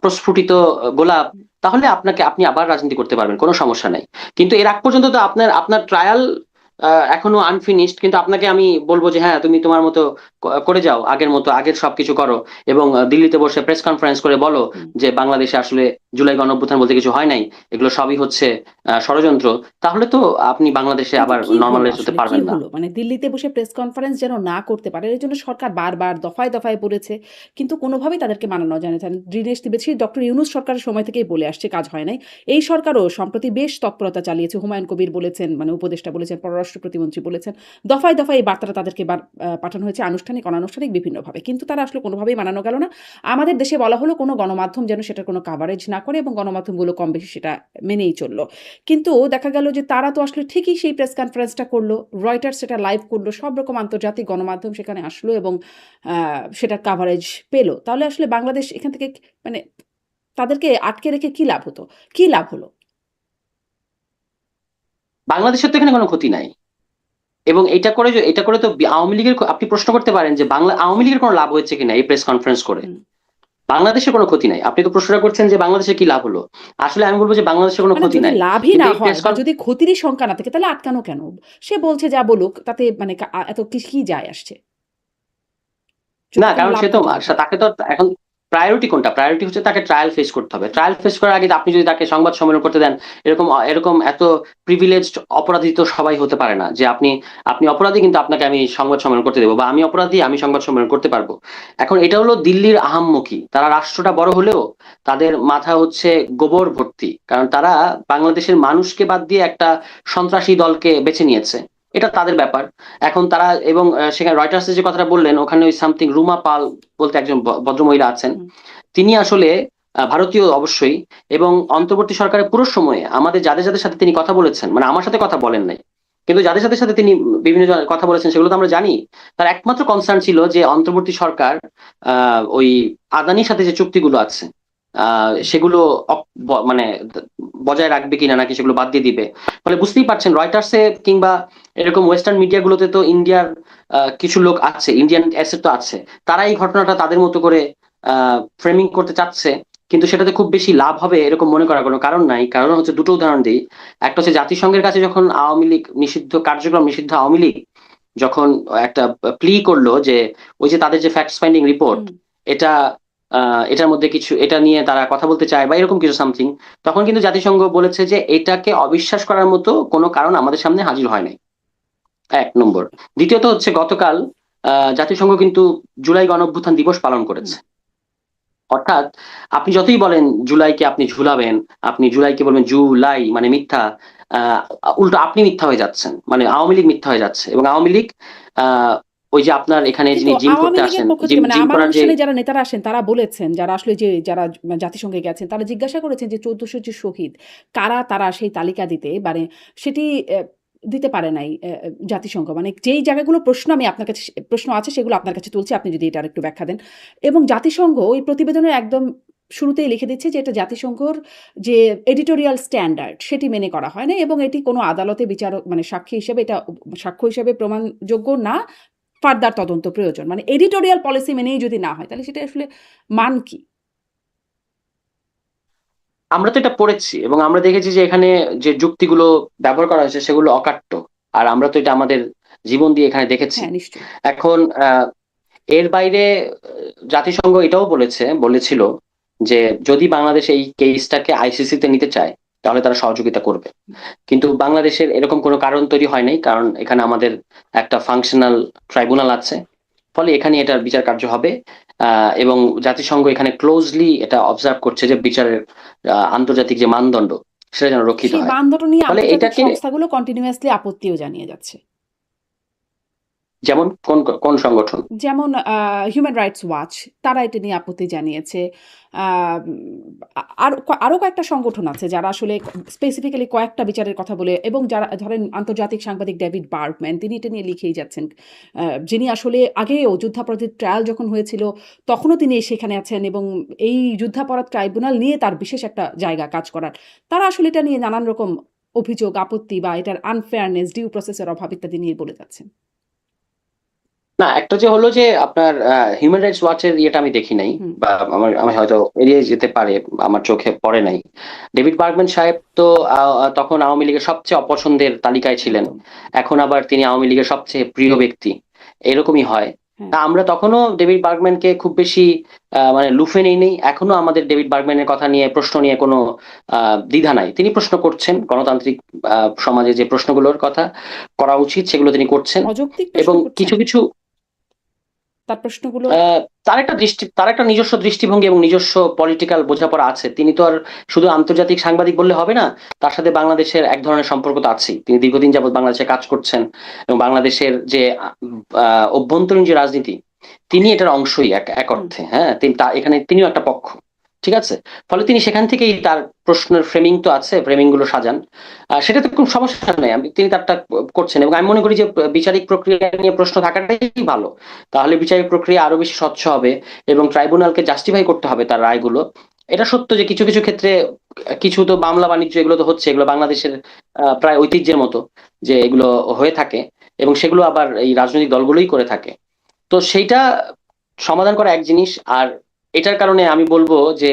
প্রস্ফুটিত গোলাপ, তাহলে আপনি আবার রাজনীতি করতে পারবেন, কোনো সমস্যা নাই। কিন্তু এর আগ পর্যন্ত তো আপনার আপনার ট্রায়াল এখনো আনফিনিশড, কিন্তু আপনাকে আমি বলবো যে হ্যাঁ তুমি তোমার মতো করে যাও, আগের মতো আগের সবকিছু করো, এবং দিল্লিতে বসে প্রেস কনফারেন্স করে বলো হুম। যে বাংলাদেশে আসলে জুলাই গণঅভ্যুত্থান বলতে কিছু হয় নাই, এগুলো সবই হচ্ছে ষড়যন্ত্র। তাহলে তো আপনি বাংলাদেশে কিন্তু আবার কি হলো নর্মালাইজ হতে আসলে, কি পারবেন না। হলো? মানে দিল্লিতে বসে প্রেস কনফারেন্স যেন না করতে পারে, এর জন্য সরকার বারবার দফায় দফায় বলেছে। কিন্তু কোনোভাবেই তাদেরকে মানানো যায় না। দীনেশ ত্রিবেদী ডক্টর ইউনূস সরকারের সময় থেকেই বলে আসছে, কাজ হয় নাই। এই সরকারও সম্প্রতি বেশ তৎপরতা চালিয়েছে। হুমায়ুন কবির বলেছেন, মানে উপদেষ্টা বলেছেন, পররাষ্ট্র প্রতিমন্ত্রী বলেছেন। দফায় দফায় এই বার্তাটা তাদেরকে পাঠানো হয়েছে আনুষ্ঠানিক, অনানুষ্ঠানিক বিভিন্নভাবে। কিন্তু তারা আসলে কোনোভাবেই মানানো গেল না। আমাদের দেশে বলা হলো কোনো গণমাধ্যম যেন সেটার কোনো কাভারেজ না করে এবং গণমাধ্যমগুলো কম বেশি সেটা মেনেই চললো। কিন্তু দেখা গেল যে তারা তো আসলে ঠিকই সেই প্রেস কনফারেন্সটা করলো, রয়টার্স সেটা লাইভ করলো, সব রকম আন্তর্জাতিক গণমাধ্যম সেখানে আসলো এবং সেটার কাভারেজ পেলো। তাহলে আসলে বাংলাদেশ এখান থেকে মানে তাদেরকে আটকে রেখে কি লাভ হতো? কি লাভ হলো? বাংলাদেশের তো এখানে কোনো ক্ষতি নাই, এবং এটা করে তো আওয়ামী লীগের আপনি প্রশ্ন করতে পারেন যে আওয়ামী লীগের কোনো লাভ হয়েছে কিনা এই প্রেস কনফারেন্স করে। হুম। বাংলাদেশের কোনো ক্ষতি নাই। আপনি তো প্রশ্নটা করছেন যে বাংলাদেশের কি লাভ হলো। আসলে আমি বলবো যে বাংলাদেশের কোনো মানে ক্ষতি যদি নাই, লাভই কিন্তু না এই হয় প্রেস বা যদি ক্ষতিরই সংখ্যা না থাকে তাহলে আটকানো কেন? সে বলছে যা বলুক তাতে মানে এত কি যায় আসছে? না, যদি কোনো কারণ লাভ সে তো ক্ষতি না থাকে। তাকে তো এখন প্রায়োরিটি কোনটা? প্রায়োরিটি হচ্ছে তাকে ট্রায়াল ফেস করতে হবে। ট্রায়াল ফেস করার আগে আপনি যদি তাকে সংবাদ সম্মেলন করতে দেন, এরকম এরকম এত প্রিভিলেজড অপরাধী তো সবাই হতে পারে না যে আপনি অপরাধী কিন্তু আপনাকে আমি সংবাদ সম্মেলন করতে দেবো, বা আমি অপরাধী আমি সংবাদ সম্মেলন করতে পারবো। এখন এটা হলো দিল্লির আহাম্মকি। তারা রাষ্ট্রটা বড় হলেও তাদের মাথা হচ্ছে গোবর ভর্তি, কারণ তারা বাংলাদেশের মানুষকে বাদ দিয়ে একটা সন্ত্রাসী দলকে বেছে নিয়েছে। এটা তাদের ব্যাপার। এখন তারা এবং সেখানে রয়টার্সের যে কথাটা বললেন, ওখানে ওই সামথিং রুমা পাল বলতে একজন ভদ্রমহিলা আছেন। হুম। তিনি আসলে ভারতীয় অবশ্যই, এবং অন্তর্বর্তী সরকারের পুরো সময়ে আমাদের যাদের যাদের সাথে তিনি কথা বলেছেন, মানে আমার সাথে কথা বলেন নাই, কিন্তু যাদের সাথে সাথে তিনি বিভিন্ন কথা বলেছেন সেগুলো তো আমরা জানি। তার একমাত্র কনসার্ন ছিল যে অন্তর্বর্তী সরকার ওই আদানির সাথে যে চুক্তিগুলো আছে সেগুলো মানে বজায় রাখবে কিনা, নাকি সেগুলো বাদ দিয়ে দিবে। ফলে বুঝতেই পারছেন রয়টার্সে কিংবা এরকম ওয়েস্টার্ন মিডিয়া গুলোতে তো ইন্ডিয়ার কিছু লোক আছে, ইন্ডিয়ান অ্যাসেট তো আছে। তারা এই ঘটনাটা তাদের মতো করে ফ্রেমিং করতে চাচ্ছে, কিন্তু সেটাতে খুব বেশি লাভ হবে এরকম মনে করার কোনো কারণ নাই। কারণ হচ্ছে দুটো উদাহরণ দিই। একটা হচ্ছে জাতিসংঘের কাছে যখন আওয়ামী লীগ নিষিদ্ধ কার্যক্রম নিষিদ্ধ আওয়ামী লীগ যখন একটা প্লি করলো যে ওই যে তাদের যে ফ্যাক্ট ফাইন্ডিং রিপোর্ট, হুম। এটা এটার মধ্যে কিছু এটা নিয়ে তারা কথা বলতে চায় বা এরকম কিছু সামথিং, তখন কিন্তু জাতিসংঘ বলেছে যে এটাকে অবিশ্বাস করার মতো কোনো কারণ আমাদের সামনে হাজির হয় নাই। এক নম্বর। দ্বিতীয়ত হচ্ছে গতকাল জাতিসংঘ কিন্তু জুলাই গণঅভ্যুত্থান দিবস পালন হুম। করেছে। অর্থাৎ আপনি যতই বলেন জুলাইকে আপনি ঝুলাবেন, আপনি জুলাইকে বলবেন জুলাই মানে মিথ্যা, আহ উল্টো আপনি মিথ্যা হয়ে যাচ্ছেন, মানে আওয়ামী লীগ মিথ্যা হয়ে যাচ্ছে। এবং আওয়ামী লীগ ওই যে আপনার এখানে কিন্তু যিনি জিম আওয়ামী করতে লীগের আসেন, পক্ষ জিম থেকে মানে জিম আমার করার যে অনুষ্ঠানে যারা নেতারা আসেন তারা বলেছেন, যারা আসলে যে যারা জাতিসংঘে গেছেন তারা জিজ্ঞাসা করেছেন যে ১৪০০ যে শহীদ কারা তারা সেই তালিকা দিতে মানে সেটি দিতে পারে নাই জাতিসংঘ। মানে যেই জায়গাগুলো প্রশ্ন আমি আপনার কাছে প্রশ্ন আছে সেগুলো আপনার কাছে তুলছি, আপনি যদি এটা আরেকটু ব্যাখ্যা দেন। এবং জাতিসংঘ ওই প্রতিবেদনের একদম শুরুতেই লিখে দিচ্ছে যে এটা জাতিসংঘর যে এডিটোরিয়াল স্ট্যান্ডার্ড সেটি মেনে করা হয় না এবং এটি কোনো আদালতে বিচারক মানে সাক্ষী হিসেবে এটা সাক্ষ্য হিসেবে প্রমাণযোগ্য না, ফার্দার তদন্ত প্রয়োজন। মানে এডিটোরিয়াল পলিসি মেনেই যদি না হয় তাহলে সেটা আসলে মান কি? আমরা তো এটা পড়েছি এবং আমরা দেখেছি যে এখানে যে যুক্তিগুলো ব্যবহার করা হয়েছে সেগুলো অকাট্য। আর আমরা তো এটা আমাদের জীবন দিয়ে এখানে দেখেছি। হ্যাঁ, নিশ্চয়ই। এখন এর বাইরে জাতিসংঘ এটাও বলেছিল যে যদি বাংলাদেশ এই কেসটাকে আইসিসিতে নিতে চায় তাহলে তারা সহযোগিতা করবে। কিন্তু বাংলাদেশের এরকম কোনো কারণ তৈরি হয় নাই, কারণ এখানে আমাদের একটা ফাংশনাল ট্রাইব্যুনাল আছে। ফলে এখানে এটার বিচার কার্য হবে। এবং জাতিসংঘ এখানে ক্লোজলি এটা অবজার্ভ করছে যে বিচারের আন্তর্জাতিক যে মানদণ্ড সেটা যেন রক্ষিত সেই হয়। মানদণ্ড নিয়ে ফলে আন্তর্জাতিক এটাকে সংস্থাগুলো কন্টিনিউয়াসলি আপত্তিও জানিয়ে যাচ্ছে। যেমন কোন কোন সংগঠন? যেমন হিউম্যান রাইটস ওয়াচ তারা এটা নিয়ে আপত্তি জানিয়েছে। আম আরো কয়েকটা সংগঠন আছে যারা আসলে স্পেসিফিক্যালি কয়েকটা বিচারের কথা বলে এবং যারা ধরেন আন্তর্জাতিক সাংবাদিক ডেভিড বার্গম্যান তিনি এটা নিয়ে লিখেই যাচ্ছেন। যিনি আসলে আগেও যুদ্ধাপরাধীর ট্রায়াল যখন হয়েছিল তখনও তিনি সেখানে আছেন এবং এই যুদ্ধাপরাধ ট্রাইব্যুনাল নিয়ে তার বিশেষ একটা জায়গা কাজ করার। তারা আসলে এটা নিয়ে নানান রকম অভিযোগ, আপত্তি বা এটার আনফেয়ারনেস, ডিউ প্রসেসের অভাব ইত্যাদি নিয়ে বলে যাচ্ছেন। না, একটা যে হলো যে আপনার হিউম্যান রাইটস ওয়াচের ইয়েটা আমি দেখি নাই, হুম। বা আমি হয়তো এড়িয়ে যেতে পারে, আমার চোখে পড়ে নাই। ডেভিড বার্গম্যান সাহেব তো তখন আওয়ামী লীগের সবচেয়ে অপছন্দের তালিকায় ছিলেন। একদম। এখন আবার তিনি আওয়ামী লীগের সবচেয়ে প্রিয় ব্যক্তি, এরকমই হয়। হ্যাঁ। তা আমরা তখনও ডেভিড বার্গম্যানকে খুব বেশি মানে লুফে নেই। এখনো আমাদের ডেভিড বার্গম্যানের কথা নিয়ে প্রশ্ন নিয়ে কোনো দ্বিধা নাই। তিনি প্রশ্ন করছেন গণতান্ত্রিক সমাজে যে প্রশ্নগুলোর কথা করা উচিত সেগুলো তিনি করছেন। অযৌক্তিক প্রশ্ন এবং করছেন? কিছু কিছু তার প্রশ্নগুলো তার একটা নিজস্ব দৃষ্টিভঙ্গি এবং নিজস্ব পলিটিক্যাল বোঝাপড়া আছে। তিনি তো আর শুধু আন্তর্জাতিক সাংবাদিক বললে হবে না, তার সাথে বাংলাদেশের এক ধরনের সম্পর্ক তো আছেই। তিনি দীর্ঘদিন যাবৎ বাংলাদেশে কাজ করছেন এবং বাংলাদেশের যে অভ্যন্তরীণ যে রাজনীতি তিনি এটার অংশই এক এক হুম। অর্থে। হ্যাঁ, তিনি এখানে তিনিও একটা পক্ষ। ঠিক আছে? ফলে তিনি সেখান থেকেই তার প্রশ্নের ফ্রেমিং তো আছে, ফ্রেমিং গুলো সাজান। সেটাতে কোনো সমস্যা নেই। তিনি তারটা করছেন এবং আমি মনে করি যে বিচারিক প্রক্রিয়া নিয়ে প্রশ্ন থাকাটাই ভালো। তাহলে বিচারিক প্রক্রিয়া আরো বেশি স্বচ্ছ হবে এবং ট্রাইব্যুনালকে জাস্টিফাই করতে হবে তার রায়গুলো। এটা সত্য যে কিছু কিছু ক্ষেত্রে কিছু তো মামলা বাণিজ্য এগুলো তো হচ্ছে, এগুলো বাংলাদেশের প্রায় ঐতিহ্যের মতো যে এগুলো হয়ে থাকে এবং সেগুলো আবার এই রাজনৈতিক দলগুলোই করে থাকে। তো সেইটা সমাধান করা এক জিনিস, আর এটার কারণে আমি বলবো যে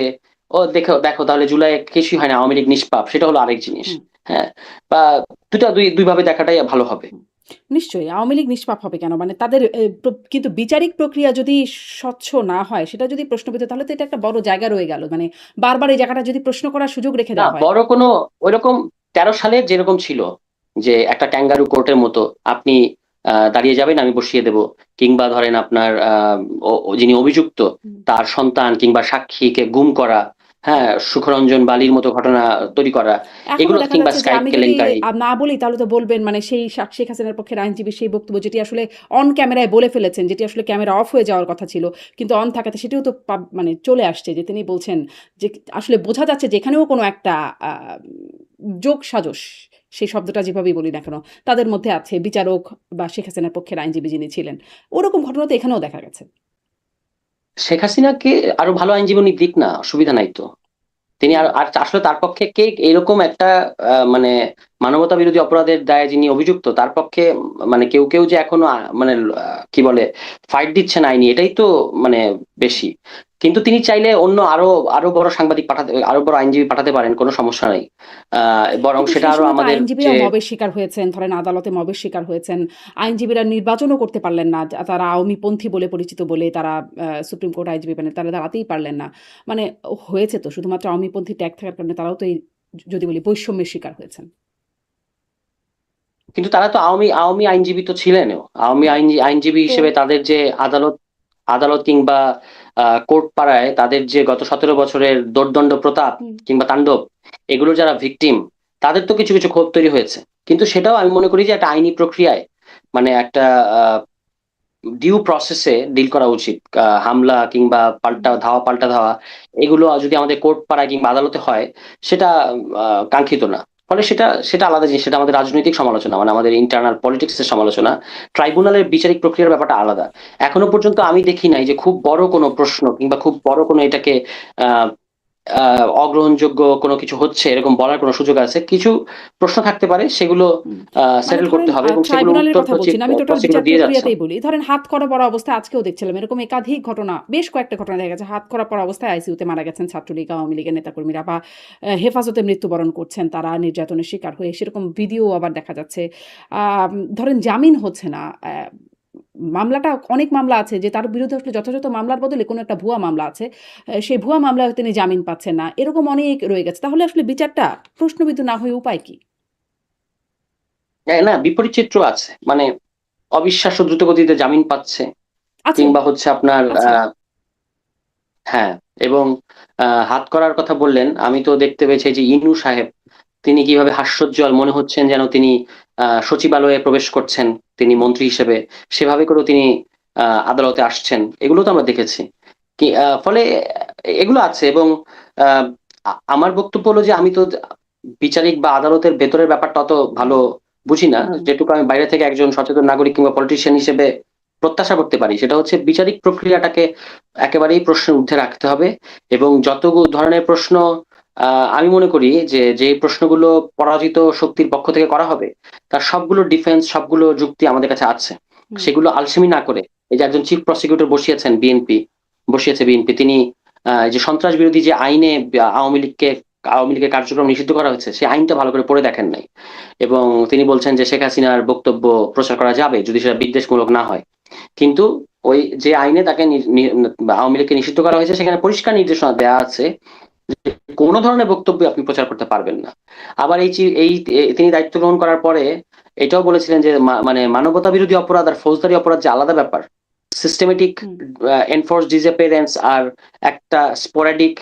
ও দেখো দেখো তাহলে জুলাই কিছুই হয় না, আওয়ামী লীগ নিষ্পাপ, সেটা হলো আরেক জিনিস। হুম। হ্যাঁ, বা দুই ভাবে দেখাটাই ভালো হবে। হুম। নিশ্চয়ই আওয়ামী লীগ নিষ্পাপ হবে কেন? মানে তাদের কিন্তু বিচারিক প্রক্রিয়া যদি স্বচ্ছ না হয়, সেটা যদি প্রশ্নবিদ্ধ, তাহলে তো এটা একটা বড় জায়গা রয়ে গেল। মানে বারবার এই জায়গাটা যদি প্রশ্ন করার সুযোগ রেখে না দেওয়া হয়। বড় কোনো ওইরকম 13 সালে যেরকম ছিল যে একটা ক্যাঙ্গারু কোর্টের মতো আপনি দাঁড়িয়ে যাবেন আমি বসিয়ে দেব, কিংবা ধরেন আপনার যিনি অভিযুক্ত হুম। তার সন্তান কিংবা সাক্ষীকে গুম করা, হ্যাঁ সুখরঞ্জন বালির মতো ঘটনা তৈরি করা, এখনো এগুলো দেখা কিংবা যাচ্ছে যে স্কাইপ আমি যদি কেলেঙ্কারি। না বলি তাহলে তো বলবেন, মানে সেই শেখ হাসিনার পক্ষের আইনজীবী সেই বক্তব্য যেটি আসলে অন ক্যামেরায় বলে ফেলেছেন, যেটি আসলে ক্যামেরা অফ হয়ে যাওয়ার কথা ছিল, কিন্তু অন থাকাতে সেটিও তো মানে চলে আসছে, যে তিনি বলছেন যে আসলে বোঝা যাচ্ছে যে এখানেও কোনো একটা যোগ সাজস, সেই শব্দটা যেভাবেই বলি না কেন, তাদের মধ্যে আছে বিচারক বা শেখ হাসিনার পক্ষের আইনজীবী যিনি ছিলেন। ওরকম ঘটনা তো এখানেও দেখা গেছে। শেখ হাসিনাকে আরো ভালো আইনজীবী উনি দিক না, অসুবিধা নাই তো। তিনি আর আর আসলে তার পক্ষে কে এরকম একটা মানে মানবতা বিরোধী অপরাধের দায়ে যিনি অভিযুক্ত তার পক্ষে মানে কেউ কেউ যে এখনো মানে কি বলে ফাইট দিচ্ছেন আইনি, এটাই তো মানে বেশি। কিন্তু তিনি চাইলে অন্য আরো আরো বড় সাংবাদিক পাঠাতে, আরো বড় আইনজীবী পাঠাতে পারেন, কোনো সমস্যা নেই। বরং কিন্তু সেটা সেই আরো সময় তো আমাদের যে আইনজীবীরাও মবের শিকার হয়েছেন, ধরেন আদালতে মবের শিকার হয়েছেন। আইনজীবীরা নির্বাচনও করতে পারলেন না। তারা আওয়ামীপন্থী বলে পরিচিত বলে তারা সুপ্রিম কোর্ট আইনজীবী প্যানেল তারা দাঁড়াতেই পারলেন না। মানে হয়েছে তো শুধুমাত্র আওয়ামীপন্থী ট্যাগ থাকার কারণে তারাও তো এই যদি বলি বৈষম্যের শিকার হয়েছেন। কিন্তু তারা তো আওয়ামী আওয়ামী আইনজীবী তো ছিলেনও। আওয়ামী আইনজীবী তো হিসেবে তাদের যে আদালত আদালত কিংবা কোর্ট পাড়ায় তাদের যে গত 17 বছরের দোর্দণ্ড প্রতাপ হুম, কিংবা তাণ্ডব, এগুলো যারা ভিকটিম তাদের তো কিছু কিছু ক্ষোভ তৈরি হয়েছে। কিন্তু সেটাও আমি মনে করি যে একটা আইনি প্রক্রিয়ায় মানে একটা ডিউ প্রসেসে ডিল করা উচিত। হামলা কিংবা হুম। পাল্টা ধাওয়া এগুলো যদি আমাদের কোর্ট পাড়ায় কিংবা আদালতে হয়, সেটা কাঙ্ক্ষিত না। ফলে সেটা সেটা আলাদা জিনিস, সেটা আমাদের রাজনৈতিক সমালোচনা, মানে আমাদের ইন্টারনাল পলিটিক্স এর সমালোচনা। ট্রাইব্যুনালের বিচারিক প্রক্রিয়ার ব্যাপারটা আলাদা। এখনো পর্যন্ত আমি দেখি নাই যে খুব বড় কোনো প্রশ্ন কিংবা খুব বড় কোনো এটাকে আহ অগ্রহণযোগ্য কোনো কিছু হচ্ছে এরকম বলার কোনো সুযোগ আছে। কিছু প্রশ্ন থাকতে পারে, সেগুলো হুম। মানে সেটেল করতে ধরেন হবে এবং সেগুলো ট্রাইব্যুনালের উত্তর কথা বলছি না, আমি টোটাল বিচার প্রসিকিউটর দিয়ে যাচ্ছেন। প্রক্রিয়াতেই বলি। ধরেন হাতকড়া পরা অবস্থায় আজকেও দেখছিলাম এরকম একাধিক ঘটনা, বেশ কয়েকটা ঘটনা দেখা গেছে। হাতকড়া পরা অবস্থায় আইসিইউতে মারা গেছেন ছাত্রলীগ, আওয়ামী লীগের নেতাকর্মীরা, বা হেফাজতে মৃত্যুবরণ করছেন তারা নির্যাতনের শিকার হয়ে। সেরকম ভিডিও আবার দেখা যাচ্ছে। ধরেন জামিন হচ্ছে না। মামলাটা অনেক মামলা আছে যে তার বিরুদ্ধে আসলে যথাযথ মামলার বদলে কোনো একটা ভুয়া মামলা আছে। সেই ভুয়া মামলায় তিনি জামিন পাচ্ছেন না। এরকম অনেক রয়ে গেছে। তাহলে আসলে বিচারটা প্রশ্নবিদ্ধ না হয়ে উপায় কি? না বিপরীত চিত্র আছে, মানে অবিশ্বাস্য দ্রুতগতিতে জামিন পাচ্ছে, আছে, কিংবা হচ্ছে আপনার আছে। হ্যাঁ। এবং হাত করার কথা বললেন, আমি তো দেখতে পেয়েছি যে ইনু সাহেব তিনি কিভাবে হাস্যোজ্জ্বল মনে হচ্ছেন যেন তিনি সচিবালয়ে প্রবেশ করছেন, তিনি মন্ত্রী হিসেবে সেভাবে করেও তিনি আদালতে আসছেন, এগুলো তো আমরা দেখেছি। কি ফলে এগুলো আছে। এবং আহ, আমার বক্তব্য হলো যে আমি তো বিচারিক বা আদালতের ভেতরের ব্যাপারটা অত ভালো বুঝি না। হুম, হুম। যেটুকু আমি বাইরে থেকে একজন সচেতন নাগরিক কিংবা পলিটিশিয়ান হিসেবে প্রত্যাশা করতে পারি সেটা হচ্ছে বিচারিক প্রক্রিয়াটাকে একেবারেই প্রশ্নের ঊর্ধ্বে রাখতে হবে। এবং যত ধরনের প্রশ্ন আমি মনে করি যে যে প্রশ্নগুলো পরাজিত শক্তির পক্ষ থেকে করা হবে তার সবগুলো ডিফেন্স, সবগুলো যুক্তি আমাদের কাছে আছে। হুম, সেগুলো আলসেমি না করে এই যে একজন চিফ প্রসিকিউটর বসিয়েছে বিএনপি, তিনি এই যে সন্ত্রাস বিরোধী যে আইনে আওয়ামী লীগের কার্যক্রম নিষিদ্ধ করা হয়েছে সেই আইনটা ভালো করে পড়ে দেখেন নাই। এবং তিনি বলছেন যে শেখ হাসিনার বক্তব্য প্রচার করা যাবে যদি সেটা বিদ্বেষমূলক না হয়। কিন্তু ওই যে আইনে তাকে আওয়ামী লীগকে নিষিদ্ধ করা হয়েছে সেখানে পরিষ্কার নির্দেশনা দেওয়া আছে কোন ধরনের বক্তব্য আপনি প্রচার করতে পারবেন না। আবার তিনি দায়িত্ব গ্রহণ করার পরে এটাও বলেছিলেন যে মানে মানবতা বিরোধী অপরাধ আর ফৌজদারি অপরাধ যে আলাদা ব্যাপার, সিস্টেমেটিক হুম। এনফোর্স ডিসঅ্যাপিয়ারেন্স আর একটা স্পোরাডিক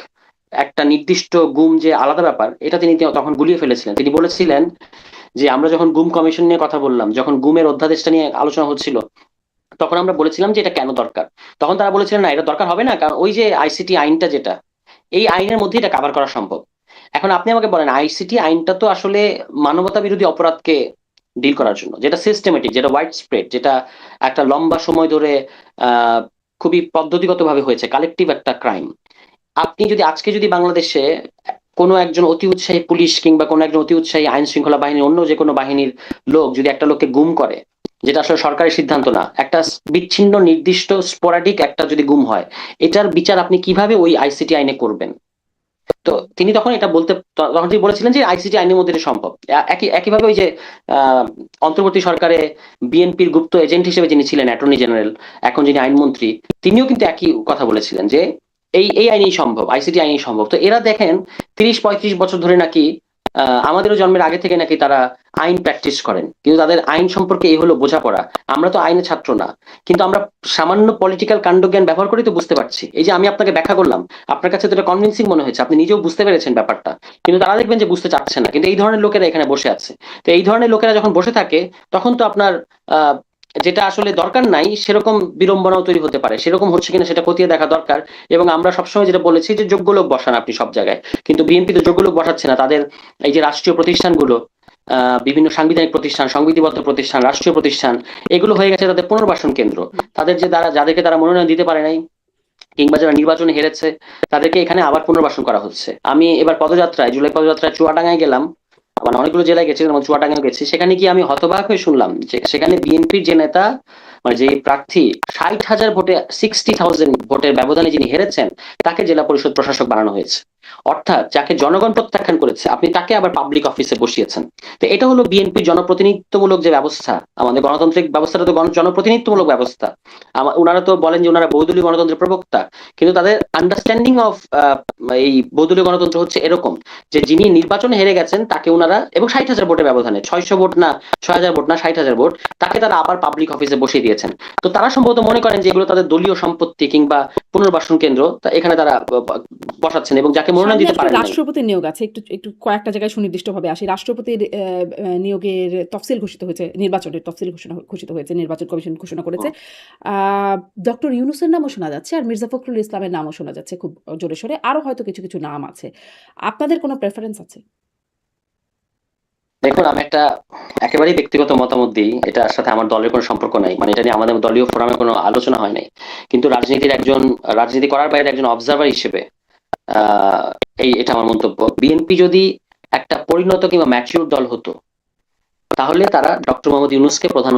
একটা নির্দিষ্ট গুম যে আলাদা ব্যাপার, এটা তিনি তখন গুলিয়ে ফেলেছিলেন। তিনি বলেছিলেন যে আমরা যখন গুম কমিশন নিয়ে কথা বললাম, যখন গুমের অধ্যাদেশটা নিয়ে আলোচনা হচ্ছিল, তখন আমরা বলেছিলাম যে এটা কেন দরকার। তখন তারা বলেছিলেন না এটা দরকার হবে না, কারণ ওই যে আইসিটি আইনটা যেটা এই আইনের মধ্যে এটা কভার করা সম্ভব। এখন আপনি আমাকে বলেন, আইসিটি আইনটা তো আসলে মানবতা বিরোধী অপরাধকে ডিল করার জন্য, যেটা সিস্টেমেটিক, যেটা ওয়াইড স্প্রেড, যেটা একটা লম্বা সময় ধরে আহ খুবই পদ্ধতিগতভাবে হয়েছে, কালেকটিভ একটা ক্রাইম। আপনি যদি আজকে যদি বাংলাদেশে কোনো একজন অতি উৎসাহী পুলিশ কিংবা কোনো একজন অতি উৎসাহী আইন শৃঙ্খলা বাহিনীর অন্য যে কোনো বাহিনীর লোক যদি একটা লোককে গুম করে, যেটা আসলে সরকারের সিদ্ধান্ত না, একটা বিচ্ছিন্ন নির্দিষ্ট স্পোরাডিক একটা যদি গুম হয়, এটার বিচার আপনি কিভাবে ওই আইসিটি আইনে করবেন? তো তিনি তখন এটা বলতে, তখন তিনি বলেছিলেন যে আইসিটি আইনের মধ্যে এটা সম্ভব। একইভাবে ওই যে আহ, অন্তর্বর্তী সরকারে বিএনপির গুপ্ত এজেন্ট হিসেবে যিনি ছিলেন অ্যাটর্নি জেনারেল, এখন যিনি আইনমন্ত্রী, তিনিও কিন্তু একই কথা বলেছিলেন যে এই এই আইনেই সম্ভব, আইসিটি আইনেই সম্ভব। তো এরা দেখেন 30-35 বছর ধরে নাকি আমাদেরও জন্মের আগে থেকে নাকি তারা আইন প্র্যাকটিস করেন, কিন্তু তাদের আইন সম্পর্কে এই হলো বোঝাপড়া। আমরা তো আইনের ছাত্র না, কিন্তু আমরা সামান্য পলিটিক্যাল কাণ্ডজ্ঞান ব্যবহার করেই তো বুঝতে পারছি। এই যে আমি আপনাকে ব্যাখ্যা করলাম, আপনার কাছে তো এটা কনভিন্সিং মনে হয়েছে, আপনি নিজেও বুঝতে পেরেছেন ব্যাপারটা, কিন্তু তারা দেখবেন যে বুঝতে চাচ্ছে না। কিন্তু এই ধরনের লোকেরা এখানে বসে আছে। তো এই ধরনের লোকেরা যখন বসে থাকে, তখন তো আপনার আহ যেটা আসলে দরকার নাই সেরকম বিড়ম্বনাও তৈরি হতে পারে, সেরকম হচ্ছে কিনা সেটা খতিয়ে দেখা দরকার। এবং আমরা সবসময় যেটা বলেছি যে যোগ্য লোক বসান আপনি সব জায়গায়, কিন্তু বিএনপি তো যোগ্য লোক বসাচ্ছে না। তাদের এই যে রাষ্ট্রীয় প্রতিষ্ঠানগুলো, বিভিন্ন সাংবিধানিক প্রতিষ্ঠান, সংবিধিবদ্ধ প্রতিষ্ঠান, রাষ্ট্রীয় প্রতিষ্ঠান, এগুলো হয়ে গেছে তাদের পুনর্বাসন কেন্দ্র। তাদের যে দ্বারা যাদেরকে তারা মনোনয়ন দিতে পারে নাই কিংবা যারা নির্বাচনে হেরেছে, তাদেরকে এখানে আবার পুনর্বাসন করা হচ্ছে। আমি এবার পদযাত্রায়, জুলাই পদযাত্রায় চুয়াডাঙ্গায় গেলাম, মানে অনেকগুলো জেলায় গেছি, যেমন চুয়াডাঙ্গায় গেছি। সেখানে গিয়ে আমি হতবাক হয়ে শুনলাম যে সেখানে বিএনপির যে নেতা, মানে যে প্রার্থী 60,000 ভোটে, 60,000 ভোটের ব্যবধানে যিনি হেরেছেন, তাকে জেলা পরিষদ প্রশাসক বানানো হয়েছে। অর্থাৎ যাকে জনগণ প্রত্যাখ্যান করেছে, আপনি তাকে আবার পাবলিক অফিসে বসিয়েছেন। তো এটা হলো বিএনপির জনপ্রতিনিধিত্বমূলক যে ব্যবস্থা। আমাদের গণতান্ত্রিক ব্যবস্থাটা তো জনপ্রতিনিধিত্বমূলক ব্যবস্থা। ওনারা তো বলেন যে ওনারা বহুদলীয় গণতন্ত্রের প্রবক্তা, কিন্তু তাদের আন্ডারস্ট্যান্ডিং অফ এই বহুদলীয় গণতন্ত্র হচ্ছে এরকম যে যিনি নির্বাচনে হেরে গেছেন তাকে ওনারা, এবং 60,000 ভোটের ব্যবধানে, 600 ভোট না, 6,000 ভোট না, 60,000 ভোট, তাকে তারা আবার পাবলিক অফিসে বসিয়ে দিয়েছেন। তো তারা সম্ভবত মনে করেন যে এগুলো তাদের দলীয় সম্পত্তি কিংবা পুনর্বাসন কেন্দ্র, তা এখানে তারা বসাচ্ছেন, এবং যাকে মনোনয়ন সামনে দিতে আসলে পারেন নাই। রাষ্ট্রপতির নিয়োগ আছে। একটু একটু কয়েকটা জায়গায় সুনির্দিষ্টভাবে আসি। রাষ্ট্রপতির নিয়োগের তফসিল ঘোষিত হয়েছে, নির্বাচনের তফসিল ঘোষিত হয়েছে, নির্বাচন কমিশন ঘোষণা করেছে। ডক্টর ইউনূসের নামও শোনা যাচ্ছে, আর মির্জা ফখরুল ইসলামের নামও শোনা যাচ্ছে খুব জোরে সোরে। আরো হয়তো কিছু কিছু নাম আছে। আপনাদের কোনো প্রেফারেন্স আছে? দেখুন, আমি একটা একেবারেই ব্যক্তিগত মতামত দিই, এটার সাথে আমার দলের কোনো সম্পর্ক নাই, মানে এটা নিয়ে আমাদের দলীয় ফোরামে কোনো আলোচনা হয় নাই। কিন্তু রাজনীতি করার বাইরে একজন অবজারভার হিসেবে আহ এটা আমার মন্তব্য। বিএনপি যদি একটা পরিণত কিংবা ম্যাচিউর দল হতো, তাহলে তারা ডক্টর মোহাম্মদ ইউনূসকে প্রধান